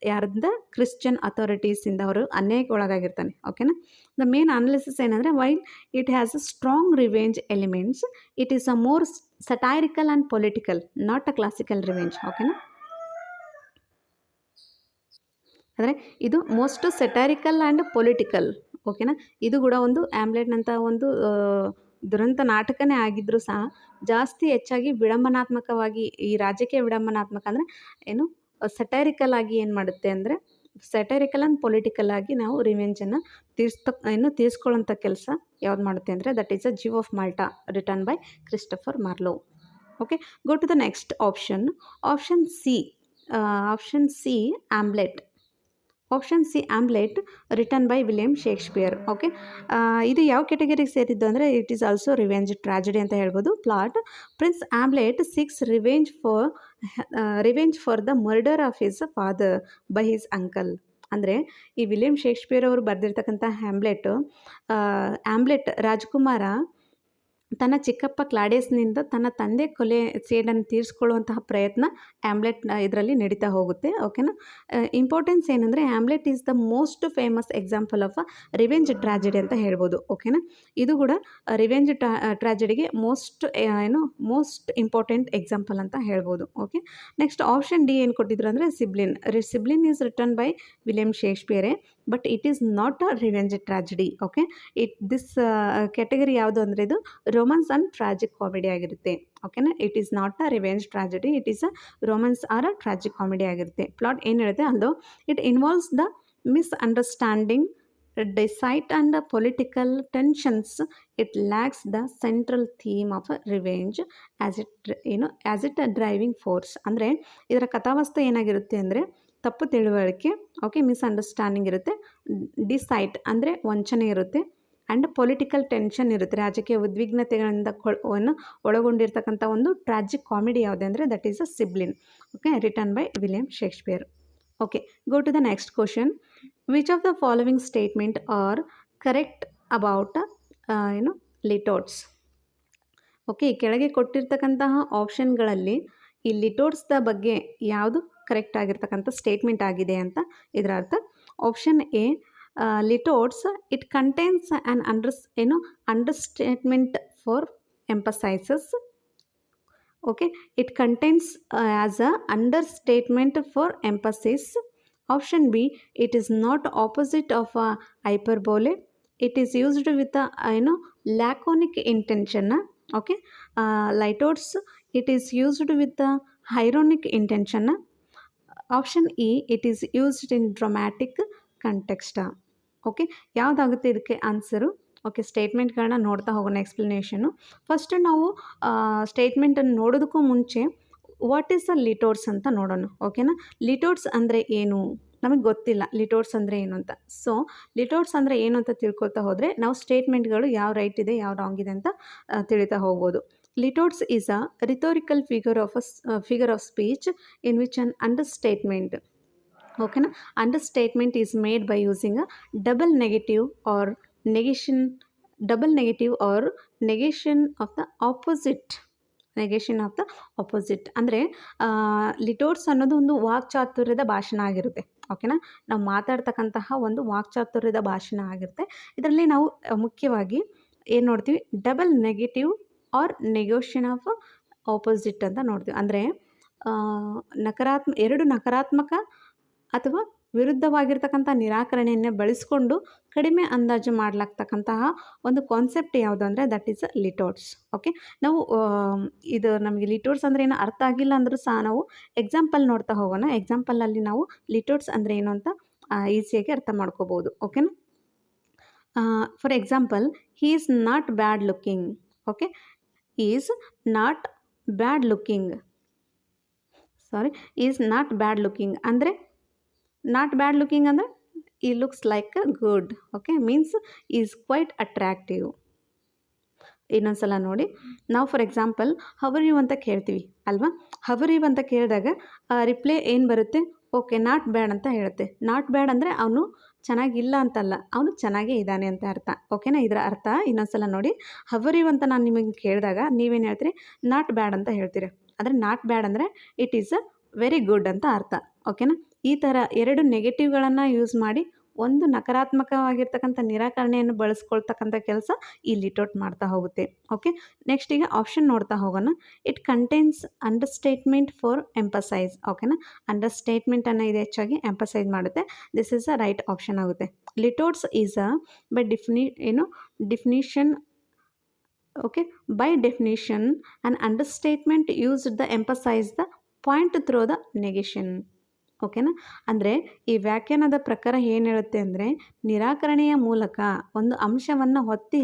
S1: ಯಾರಿಂದ? ಕ್ರಿಶ್ಚಿಯನ್ ಅಥಾರಿಟೀಸಿಂದ ಅವರು ಅನ್ಯಾಯಕ್ಕೆ ಒಳಗಾಗಿರ್ತಾನೆ. ಓಕೆನಾ. ದ ಮೇನ್ ಅನಾಲಿಸಿಸ್ ಏನಂದರೆ, while it has a strong revenge elements, it is a more satirical and political, not a classical revenge. ಓಕೆನಾ. ಅಂದರೆ ಇದು ಮೋಸ್ಟ್ ಸೆಟಾರಿಕಲ್ ಆ್ಯಂಡ್ ಪೊಲಿಟಿಕಲ್. ಓಕೆನಾ. ಇದು ಕೂಡ ಒಂದು ಆಮ್ಲೆಟ್ನಂಥ ಒಂದು ದುರಂತ ನಾಟಕನೇ ಆಗಿದ್ದರೂ ಸಹ ಜಾಸ್ತಿ ಹೆಚ್ಚಾಗಿ ವಿಡಂಬನಾತ್ಮಕವಾಗಿ, ಈ ರಾಜಕೀಯ ವಿಡಂಬನಾತ್ಮಕ ಅಂದರೆ ಏನು, ಸೆಟಾರಿಕಲ್ ಆಗಿ ಏನು ಮಾಡುತ್ತೆ ಅಂದರೆ, ಸೆಟಾರಿಕಲ್ ಆ್ಯಂಡ್ ಪೊಲಿಟಿಕಲ್ ಆಗಿ ನಾವು ರಿವೆಂಜನ್ನು ತೀರಿಸ್ಕೊಳ್ಳೋಂಥ ಕೆಲಸ ಯಾವ್ದು ಮಾಡುತ್ತೆ ಅಂದರೆ, that is a Jew of Malta written by Christopher Marlowe. Okay, go to the next option. Option C Hamlet. Option C Hamlet written by William Shakespeare. Okay, ಇದು ಯಾವ ಕೆಟಗರಿಗೆ ಸೇರಿದ್ದು ಅಂದರೆ, it is also revenge tragedy ಅಂತ ಹೇಳ್ಬೋದು. Plot: prince Hamlet seeks revenge for the murder of his father by his uncle. ಅಂದರೆ ಈ ವಿಲಿಯಂ ಶೇಕ್ಸ್ಪಿಯರ್ ಅವರು ಬರೆದಿರ್ತಕ್ಕಂಥ ಆಮ್ಲೆಟ್ ರಾಜ್ಕುಮಾರ ತನ್ನ ಚಿಕ್ಕಪ್ಪ ಕ್ಲಾಡಿಯಸ್ನಿಂದ ತನ್ನ ತಂದೆ ಕೊಲೆ ಸೇಡನ್ನು ತೀರಿಸ್ಕೊಳ್ಳುವಂತಹ ಪ್ರಯತ್ನ ಆಮ್ಲೆಟ್ ಇದರಲ್ಲಿ ನಡೀತಾ ಹೋಗುತ್ತೆ. ಓಕೆನಾ. ಇಂಪಾರ್ಟೆನ್ಸ್ ಏನಂದರೆ, Hamlet is the most famous example of a revenge tragedy ಅಂತ ಹೇಳ್ಬೋದು. ಓಕೆನಾ. ಇದು ಕೂಡ ರಿವೆಂಜ್ ಟ್ರಾಜಿಡಿಗೆ ಮೋಸ್ಟ್ ಇಂಪಾರ್ಟೆಂಟ್ ಎಕ್ಸಾಂಪಲ್ ಅಂತ ಹೇಳ್ಬೋದು. ಓಕೆ, ನೆಕ್ಸ್ಟ್ ಆಪ್ಷನ್ ಡಿ ಏನು ಕೊಟ್ಟಿದ್ರು ಅಂದರೆ, Cymbeline is written by William ಶೇಕ್ಸ್ಪಿಯರೇ, but it is not a revenge tragedy. Okay, this category ಯಾವುದು ಅಂದರೆ, ಇದು ರೊಮ್ಯಾನ್ಸ್ ಆ್ಯಂಡ್ ಟ್ರಾಜಿಕ್ ಕಾಮಿಡಿ ಆಗಿರುತ್ತೆ. ಓಕೆನಾ. It is not a revenge tragedy, it is a romance or a tragic comedy ಆಗಿರುತ್ತೆ. ಪ್ಲಾಟ್ ಏನು ಹೇಳುತ್ತೆ, ಅದು it involves the misunderstanding, deceit and political tensions. It lacks the central theme of revenge as it a driving force. ಅಂದರೆ ಇದರ ಕಥಾವಸ್ತು ಏನಾಗಿರುತ್ತೆ ಅಂದರೆ, ತಪ್ಪು ತಿಳುವಳಿಕೆ. ಓಕೆ, ಮಿಸ್ಅಂಡರ್ಸ್ಟ್ಯಾಂಡಿಂಗ್ ಇರುತ್ತೆ, ಡಿಸೈಟ್ ಅಂದರೆ ವಂಚನೆ ಇರುತ್ತೆ, ಆ್ಯಂಡ್ ಪೊಲಿಟಿಕಲ್ ಟೆನ್ಷನ್ ಇರುತ್ತೆ, ರಾಜಕೀಯ ಉದ್ವಿಗ್ನತೆಗಳಿಂದ ಒಳಗೊಂಡಿರ್ತಕ್ಕಂಥ ಒಂದು ಟ್ರಾಜಿಕ್ ಕಾಮಿಡಿ ಯಾವುದೇ ಅಂದರೆ, that is a Cymbeline. Okay, written by William Shakespeare. Okay, go to the next question. Which of the following statement are correct about litotes? Okay, ಕೆಳಗೆ ಕೊಟ್ಟಿರ್ತಕ್ಕಂತಹ ಆಪ್ಷನ್ಗಳಲ್ಲಿ ಈ ಲಿಟೋಟ್ಸ್ದ ಬಗ್ಗೆ ಯಾವುದು ಕರೆಕ್ಟ್ ಆಗಿರ್ತಕ್ಕಂಥ ಸ್ಟೇಟ್ಮೆಂಟ್ ಆಗಿದೆ ಅಂತ ಇದರ ಅರ್ಥ. Option A, litotes it contains an understatement for emphasises. Okay, it contains as a understatement for emphasis. Option B, it is not opposite of a hyperbole, it is used with laconic intention. Okay, litotes it is used with ironic intention. Option E, it is used in dramatic context. Okay, ಯಾವುದಾಗುತ್ತೆ ಇದಕ್ಕೆ ಆನ್ಸರು? ಓಕೆ, ಸ್ಟೇಟ್ಮೆಂಟ್ಗಳನ್ನ ನೋಡ್ತಾ ಹೋಗೋಣ, ಎಕ್ಸ್ಪ್ಲನೇಷನು. ಫಸ್ಟ್ ನಾವು ಸ್ಟೇಟ್ಮೆಂಟನ್ನು ನೋಡೋದಕ್ಕೂ ಮುಂಚೆ ವಾಟ್ ಈಸ್ ಅ ಲಿಟೋಟ್ಸ್ ಅಂತ ನೋಡೋಣ. ಓಕೆನಾ. ಲಿಟೋಟ್ಸ್ ಅಂದರೆ ಏನು ನಮಗೆ ಗೊತ್ತಿಲ್ಲ, ಲಿಟೋಟ್ಸ್ ಅಂದರೆ ಏನು ಅಂತ. ಸೊ ಲಿಟೋಟ್ಸ್ ಅಂದರೆ ಏನು ಅಂತ ತಿಳ್ಕೊಳ್ತಾ ಹೋದರೆ ನಾವು ಸ್ಟೇಟ್ಮೆಂಟ್ಗಳು ಯಾವ ರೈಟ್ ಇದೆ ಯಾವ ರಾಂಗ್ ಇದೆ ಅಂತ ತಿಳಿತಾ ಹೋಗ್ಬೋದು. Litotes is a rhetorical figure of speech in which an understatement. ಓಕೆನಾ. Understatement is made by using a double negative or negation of the opposite. ಅಂದರೆ ಲಿಟೋಟ್ಸ್ ಅನ್ನೋದು ಒಂದು ವಾಕ್ಚಾತುರ್ಯದ ಭಾಷಣ ಆಗಿರುತ್ತೆ. ಓಕೆನಾ. ನಾವು ಮಾತಾಡ್ತಕ್ಕಂತಹ ಒಂದು ವಾಕ್ಚಾತುರ್ಯದ ಭಾಷಣ ಆಗಿರುತ್ತೆ. ಇದರಲ್ಲಿ ನಾವು ಮುಖ್ಯವಾಗಿ ಏನು ನೋಡ್ತೀವಿ, double negative or negation of opposite ಅಂತ ನೋಡ್ತೀವಿ. ಅಂದರೆ ಎರಡು ನಕಾರಾತ್ಮಕ ಅಥವಾ ವಿರುದ್ಧವಾಗಿರ್ತಕ್ಕಂಥ ನಿರಾಕರಣೆಯನ್ನೇ ಬಳಸ್ಕೊಂಡು ಕಡಿಮೆ ಅಂದಾಜು ಮಾಡಲಾಗ್ತಕ್ಕಂತಹ ಒಂದು ಕಾನ್ಸೆಪ್ಟ್ ಯಾವುದು ಅಂದರೆ, ದಟ್ ಈಸ್ ಲಿಟೋಟ್ಸ್. ಓಕೆ, ನಾವು ಇದು ನಮಗೆ ಲಿಟೋಟ್ಸ್ ಅಂದರೆ ಏನು ಅರ್ಥ ಆಗಿಲ್ಲ ಅಂದರೂ ಸಹ ನಾವು ಎಕ್ಸಾಂಪಲ್ ನೋಡ್ತಾ ಹೋಗೋಣ. ಎಕ್ಸಾಂಪಲಲ್ಲಿ ನಾವು ಲಿಟೋಟ್ಸ್ ಅಂದರೆ ಏನು ಅಂತ ಈಸಿಯಾಗಿ ಅರ್ಥ ಮಾಡ್ಕೋಬೋದು. ಓಕೆನಾ. For example, he is not bad looking. Okay, is not bad looking ಅಂದರೆ ನಾಟ್ ಬ್ಯಾಡ್ ಲುಕಿಂಗ್ ಅಂದರೆ ಈ looks like good. Okay, means is quite attractive. ಇನ್ನೊಂದು ನೋಡಿ. ನಾವು ಫಾರ್ ಎಕ್ಸಾಂಪಲ್ ಹವರ್ ಯು ಅಂತ ಕೇಳ್ತೀವಿ ಅಲ್ವಾ. ಹವರ್ ಯು ಅಂತ ಕೇಳಿದಾಗ ರಿಪ್ಲೈ ಏನು ಬರುತ್ತೆ, ಓಕೆ ನಾಟ್ ಬ್ಯಾಡ್ ಅಂತ ಹೇಳುತ್ತೆ. ನಾಟ್ ಬ್ಯಾಡ್ ಅಂದರೆ ಅವನು ಚೆನ್ನಾಗಿಲ್ಲ ಅಂತಲ್ಲ, ಅವನು ಚೆನ್ನಾಗೇ ಇದ್ದಾನೆ ಅಂತ ಅರ್ಥ. ಓಕೆನಾ, ಇದರ ಅರ್ಥ ಇನ್ನೊಂದು ನೋಡಿ. ಹವರ್ ಯು ಅಂತ ನಾನು ನಿಮಗೆ ಕೇಳಿದಾಗ ನೀವೇನು ಹೇಳ್ತೀರಿ, ನಾಟ್ ಬ್ಯಾಡ್ ಅಂತ ಹೇಳ್ತೀರಿ. ಆದರೆ ನಾಟ್ ಬ್ಯಾಡ್ ಅಂದರೆ it is a very good ಅಂತ ಅರ್ಥ. ಓಕೆನಾ, ಈ ಥರ 2 ನೆಗೆಟಿವ್ಗಳನ್ನು ಯೂಸ್ ಮಾಡಿ ಒಂದು ನಕಾರಾತ್ಮಕವಾಗಿರ್ತಕ್ಕಂಥ ನಿರಾಕರಣೆಯನ್ನು ಬಳಸ್ಕೊಳ್ತಕ್ಕಂಥ ಕೆಲಸ ಈ ಲಿಟೌಟ್ ಮಾಡ್ತಾ ಹೋಗುತ್ತೆ. ಓಕೆ, ನೆಕ್ಸ್ಟ್ ಈಗ ಆಪ್ಷನ್ ನೋಡ್ತಾ ಹೋಗೋಣ. It contains understatement for emphasise. ಓಕೆನಾ, ಅಂಡರ್ಸ್ಟೇಟ್ಮೆಂಟನ್ನು ಇದು ಹೆಚ್ಚಾಗಿ ಎಂಪಸೈಸ್ ಮಾಡುತ್ತೆ. This is a right option ಆಗುತ್ತೆ. Litotes is a by definition. Okay, by definition an understatement used the emphasise the point through the negation. ಓಕೆನಾ, ಅಂದರೆ ಈ ವ್ಯಾಖ್ಯಾನದ ಪ್ರಕಾರ ಏನು ಹೇಳುತ್ತೆ ಅಂದರೆ ನಿರಾಕರಣೆಯ ಮೂಲಕ ಒಂದು ಅಂಶವನ್ನು ಒತ್ತಿ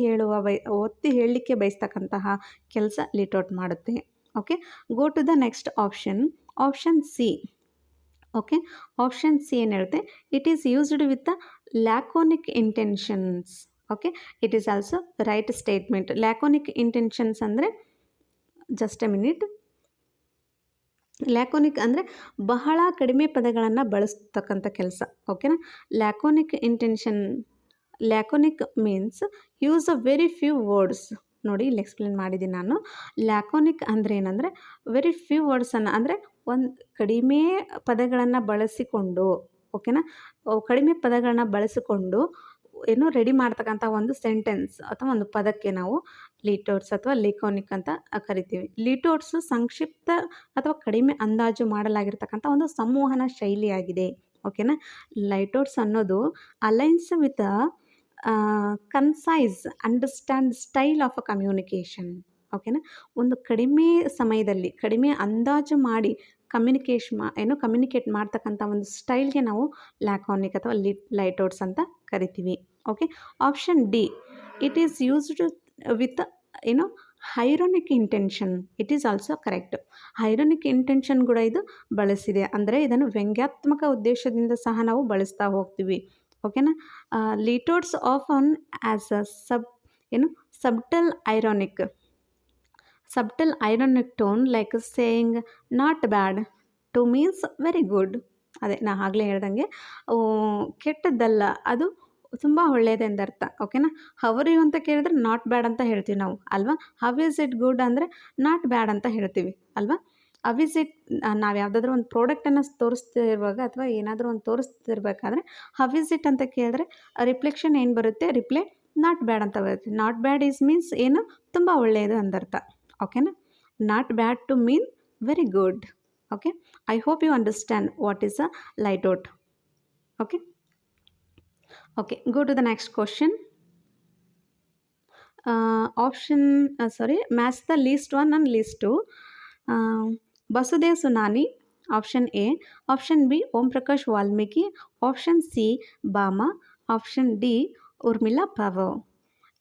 S1: ಹೇಳಲಿಕ್ಕೆ ಬಯಸ್ತಕ್ಕಂತಹ ಕೆಲಸ ಲಿಟೌಟ್ ಮಾಡುತ್ತೆ. Okay, go to the next option. Option C. Okay, option C ಏನು ಹೇಳುತ್ತೆ, it is used with the laconic intentions. Okay, it is also right statement. Laconic intentions ಅಂದರೆ ಜಸ್ಟ್ ಎ ಮಿನಿಟ್. ಲ್ಯಾಕೋನಿಕ್ ಅಂದರೆ ಬಹಳ ಕಡಿಮೆ ಪದಗಳನ್ನು ಬಳಸ್ತಕ್ಕಂಥ ಕೆಲಸ. ಓಕೆನಾ, laconic means use a very few words. ನೋಡಿ, ಇಲ್ಲಿ ಎಕ್ಸ್ಪ್ಲೇನ್ ಮಾಡಿದ್ದೀನಿ ನಾನು. ಲ್ಯಾಕೋನಿಕ್ ಅಂದರೆ ಏನಂದರೆ ವೆರಿ ಫ್ಯೂ ವರ್ಡ್ಸನ್ನು, ಅಂದರೆ ಒಂದು ಕಡಿಮೆ ಪದಗಳನ್ನು ಬಳಸಿಕೊಂಡು, ಓಕೆನಾ, ಕಡಿಮೆ ಪದಗಳನ್ನು ಬಳಸಿಕೊಂಡು ರೆಡಿ ಮಾಡ್ತಕ್ಕಂಥ ಒಂದು ಸೆಂಟೆನ್ಸ್ ಅಥವಾ ಒಂದು ಪದಕ್ಕೆ ನಾವು ಲಿಟೌಟ್ಸ್ ಅಥವಾ ಲೇಕೋನಿಕ್ ಅಂತ ಕರಿತೀವಿ. ಲಿಟೌಟ್ಸು ಸಂಕ್ಷಿಪ್ತ ಅಥವಾ ಕಡಿಮೆ ಅಂದಾಜು ಮಾಡಲಾಗಿರ್ತಕ್ಕಂಥ ಒಂದು ಸಂವಹನ ಶೈಲಿಯಾಗಿದೆ. ಓಕೆನಾ, ಲೈಟೌಟ್ಸ್ ಅನ್ನೋದು aligns with concise understand style of a communication. ಓಕೆನಾ, ಒಂದು ಕಡಿಮೆ ಸಮಯದಲ್ಲಿ ಕಡಿಮೆ ಅಂದಾಜು ಮಾಡಿ ಕಮ್ಯುನಿಕೇಟ್ ಮಾಡ್ತಕ್ಕಂಥ ಒಂದು ಸ್ಟೈಲ್ಗೆ ನಾವು ಲ್ಯಾಕೋನಿಕ್ ಅಥವಾ ಲೈಟೌಟ್ಸ್ ಅಂತ ಕರಿತೀವಿ. Okay, option D. It is used with ironic intention. It is also correct. Ironic intention ಕೂಡ ಇದು ಬಳಸಿದೆ, ಅಂದರೆ ಇದನ್ನು ವ್ಯಂಗ್ಯಾತ್ಮಕ ಉದ್ದೇಶದಿಂದ ಸಹ ನಾವು ಬಳಸ್ತಾ ಹೋಗ್ತೀವಿ. ಓಕೆನಾ, litotes often as a subtle ironic tone like saying not bad to means very good. ಅದೇ ನಾ ಆಗಲೇ ಹೇಳ್ದಂಗೆ ಕೆಟ್ಟದ್ದಲ್ಲ, ಅದು ತುಂಬ ಒಳ್ಳೆಯದೆಂದರ್ಥ. ಓಕೆನಾ, ಹವರ್ ಯು ಅಂತ ಕೇಳಿದ್ರೆ ನಾಟ್ ಬ್ಯಾಡ್ ಅಂತ ಹೇಳ್ತೀವಿ ನಾವು ಅಲ್ವಾ. ಹೌ ಈಸ್ ಇಟ್ ಗುಡ್ ಅಂದರೆ ನಾಟ್ ಬ್ಯಾಡ್ ಅಂತ ಹೇಳ್ತೀವಿ ಅಲ್ವಾ. ಹೌ ಈಸ್ ಇಟ್, ನಾವು ಯಾವುದಾದ್ರೂ ಒಂದು ಪ್ರಾಡಕ್ಟನ್ನು ತೋರಿಸ್ತಿರುವಾಗ ಅಥವಾ ಏನಾದರೂ ಒಂದು ತೋರಿಸ್ತಿರ್ಬೇಕಾದ್ರೆ ಹೌ ಈಸ್ ಇಟ್ ಅಂತ ಕೇಳಿದ್ರೆ ರಿಫ್ಲೆಕ್ಷನ್ ಏನು ಬರುತ್ತೆ, ರಿಪ್ಲೈ ನಾಟ್ ಬ್ಯಾಡ್ ಅಂತ ಬರುತ್ತೆ. ನಾಟ್ ಬ್ಯಾಡ್ ಈಸ್ ಮೀನ್ಸ್ ಏನು, ತುಂಬ ಒಳ್ಳೆಯದು ಅಂದರ್ಥ. ಓಕೆನಾ, not bad to mean very good. Okay, I hope you understand what is a litote. Okay, go to the next question. Match the least one and least two. Vasudev Sunani, option A. Option B, Om Prakash Valmiki. Option C, Bama. Option D, Urmila Pavo.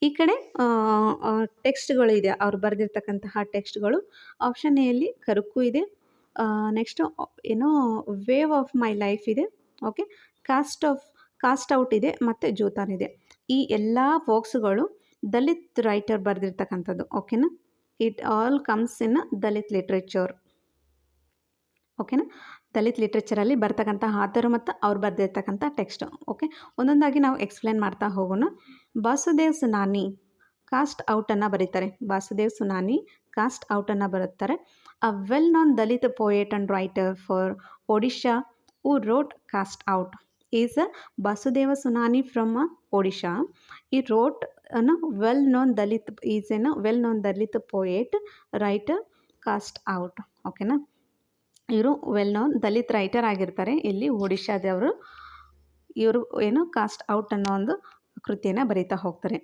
S1: ಈ ಕಡೆ ಟೆಕ್ಸ್ಟ್ಗಳು ಇದೆ, ಅವ್ರು ಬರೆದಿರ್ತಕ್ಕಂತಹ ಟೆಕ್ಸ್ಟ್ಗಳು. ಆಪ್ಷನ್ ಎಯಲ್ಲಿ ಕರುಕು ಇದೆ, next wave of my life ಇದೆ. ಓಕೆ, ಕಾಸ್ಟ್ ಔಟ್ ಇದೆ ಮತ್ತು ಜೂತಾನ್ ಇದೆ. ಈ ಎಲ್ಲ ವರ್ಕ್ಸ್ಗಳು ದಲಿತ್ ರೈಟರ್ ಬರೆದಿರ್ತಕ್ಕಂಥದ್ದು. ಓಕೆನಾ, it all comes in Dalit literature. ಓಕೆನಾ, ದಲಿತ್ ಲಿಟ್ರೇಚರಲ್ಲಿ ಬರ್ತಕ್ಕಂಥ ಆಥರು ಮತ್ತು ಅವ್ರು ಬರೆದಿರ್ತಕ್ಕಂಥ ಟೆಕ್ಸ್ಟ್. ಓಕೆ, ಒಂದೊಂದಾಗಿ ನಾವು ಎಕ್ಸ್ಪ್ಲೇನ್ ಮಾಡ್ತಾ ಹೋಗೋಣ. ವಾಸುದೇವ್ ಸುನಾನಿ ಕಾಸ್ಟ್ ಔಟನ್ನು ಬರೀತಾರೆ. ವಾಸುದೇವ್ ಸುನಾನಿ ಕಾಸ್ಟ್ ಔಟನ್ನು ಬರುತ್ತಾರೆ. A well-known Dalit poet and writer for Odisha who wrote Cast Out is Vasudeva Sunani from Odisha. He wrote a well-known Dalit poet, writer, Cast Out. ಓಕೆನಾ, ಇವರು ವೆಲ್ ನೋನ್ ದಲಿತ್ ರೈಟರ್ ಆಗಿರ್ತಾರೆ. ಇಲ್ಲಿ ಒಡಿಶಾದವರು. ಇವರು ಕಾಸ್ಟ್ ಔಟ್ ಅನ್ನೋ ಒಂದು ಕೃತಿಯನ್ನು ಬರೀತಾ ಹೋಗ್ತಾರೆ.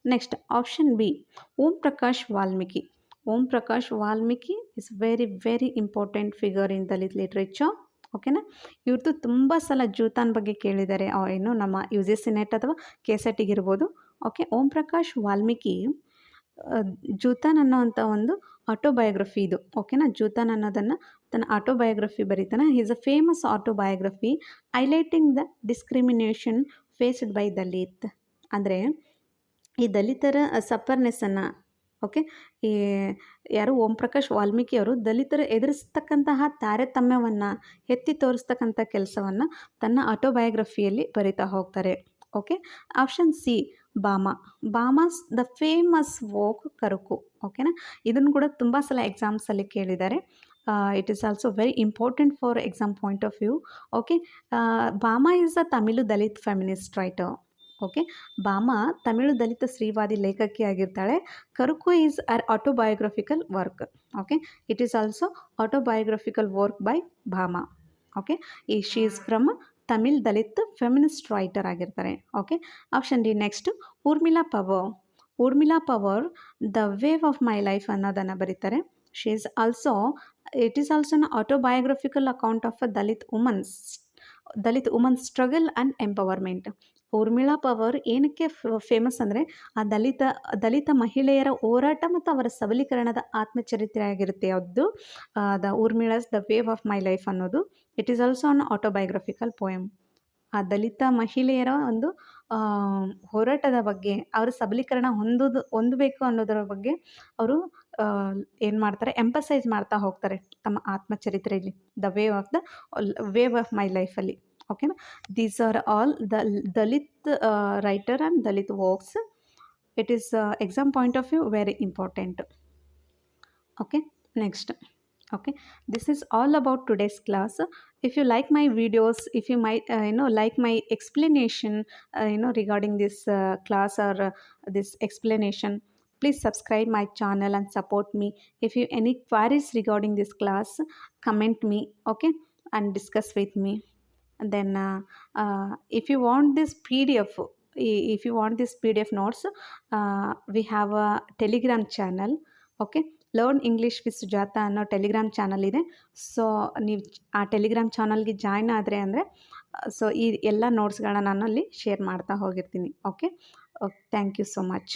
S1: Next option B, Om Prakash Valmiki. Om Prakash Valmiki is very important figure in Dalit literature. ಓಕೆನಾ, ಇವ್ರದ್ದು ತುಂಬ ಸಲ ಜೂತಾನ್ ಬಗ್ಗೆ ಕೇಳಿದ್ದಾರೆ, ನಮ್ಮ UGC ನೆಟ್ ಅಥವಾ KSET ಇರ್ಬೋದು. ಓಕೆ, ಓಂ ಪ್ರಕಾಶ್ ವಾಲ್ಮೀಕಿ ಜೂತಾನ್ ಅನ್ನೋವಂಥ ಒಂದು ಆಟೋಬಯೋಗ್ರಫಿ ಇದು. ಓಕೆನಾ, ಜೂತಾನ್ ಅನ್ನೋದನ್ನು ತನ್ನ ಆಟೋಬಯೋಗ್ರಫಿ ಬರೀತಾನೆ. Is a famous autobiography highlighting the discrimination faced by Dalit. ಅಂದರೆ ಈ ದಲಿತರ ಸಫರ್ನೆಸ್ಸನ್ನು ಓಕೆ. ಈ ಯಾರು ಓಂ ಪ್ರಕಾಶ್ ವಾಲ್ಮೀಕಿಯವರು ದಲಿತರು ಎದುರಿಸ್ತಕ್ಕಂತಹ ತಾರತಮ್ಯವನ್ನು ಎತ್ತಿ ತೋರಿಸ್ತಕ್ಕಂಥ ಕೆಲಸವನ್ನು ತನ್ನ ಆಟೋಬಯೋಗ್ರಫಿಯಲ್ಲಿ ಬರಿತಾ ಹೋಗ್ತಾರೆ. Okay. Option C Bama. Bama's the famous work Karukku. ಓಕೆನಾ. ಇದನ್ನು ಕೂಡ ತುಂಬ ಸಲ ಎಕ್ಸಾಮ್ಸಲ್ಲಿ ಕೇಳಿದ್ದಾರೆ. It is also very important for exam point of view. Okay. Bama is a Tamil Dalit feminist writer. Okay. Bama Tamil Dalit ಸ್ತ್ರೀವಾದಿ ಲೇಖಕಿ ಆಗಿರ್ತಾಳೆ. Karukku is an autobiographical work. Okay. It is also autobiographical work by Bama. Okay. She is from Tamil Dalit feminist writer ಆಗಿರ್ತಾರೆ. Okay. Option D next Urmila Pawar. Urmila Pawar the weave of my life ಅನ್ನೋದನ್ನು ಬರೀತಾರೆ. She is also it is also an autobiographical account of a Dalit woman's struggle and empowerment. Urmila Pawar ಏನಕ್ಕೆ ಫೇಮಸ್ ಅಂದರೆ ಆ ದಲಿತ ಮಹಿಳೆಯರ ಹೋರಾಟ ಮತ್ತು ಅವರ ಸಬಲೀಕರಣದ ಆತ್ಮಚರಿತ್ರೆ ಆಗಿರುತ್ತೆ ಅದು. The Urmila's the weave of my life ಅನ್ನೋದು it is also an autobiographical poem. ಆ ದಲಿತ ಮಹಿಳೆಯರ ಒಂದು ಹೋರಾಟದ ಬಗ್ಗೆ, ಅವರ ಸಬಲೀಕರಣ ಹೊಂದಬೇಕು ಅನ್ನೋದರ ಬಗ್ಗೆ ಅವರು ಏನು ಮಾಡ್ತಾರೆ, ಎಂಪಸೈಸ್ ಮಾಡ್ತಾ ಹೋಗ್ತಾರೆ ತಮ್ಮ ಆತ್ಮಚರಿತ್ರೆಯಲ್ಲಿ, ದ ವೇವ್ ಆಫ್ ಮೈ ಲೈಫಲ್ಲಿ. ಓಕೆನಾ. These are all Dalit writer and Dalit works. It is exam point of view very important. Okay. Next. Okay, this is all about today's class. If you like my videos, if you might like my explanation regarding this class or this explanation, please subscribe my channel and support me. If you any queries regarding this class, comment me, okay, and discuss with me. And then if you want this PDF, if you want this PDF notes, we have a Telegram channel. Okay, learn English with Sujatha ಅನ್ನೋ ಟೆಲಿಗ್ರಾಮ್ ಚಾನಲ್ ಇದೆ. ಸೊ ನೀವು ಆ ಟೆಲಿಗ್ರಾಮ್ ಚಾನಲ್ಗೆ ಜಾಯ್ನ್ ಆದರೆ ಅಂದರೆ ಸೊ ಈ ಎಲ್ಲ ನೋಟ್ಸ್ಗಳನ್ನ ನಾನು ಅಲ್ಲಿ ಶೇರ್ ಮಾಡ್ತಾ ಹೋಗಿರ್ತೀನಿ. Okay. Thank you so much.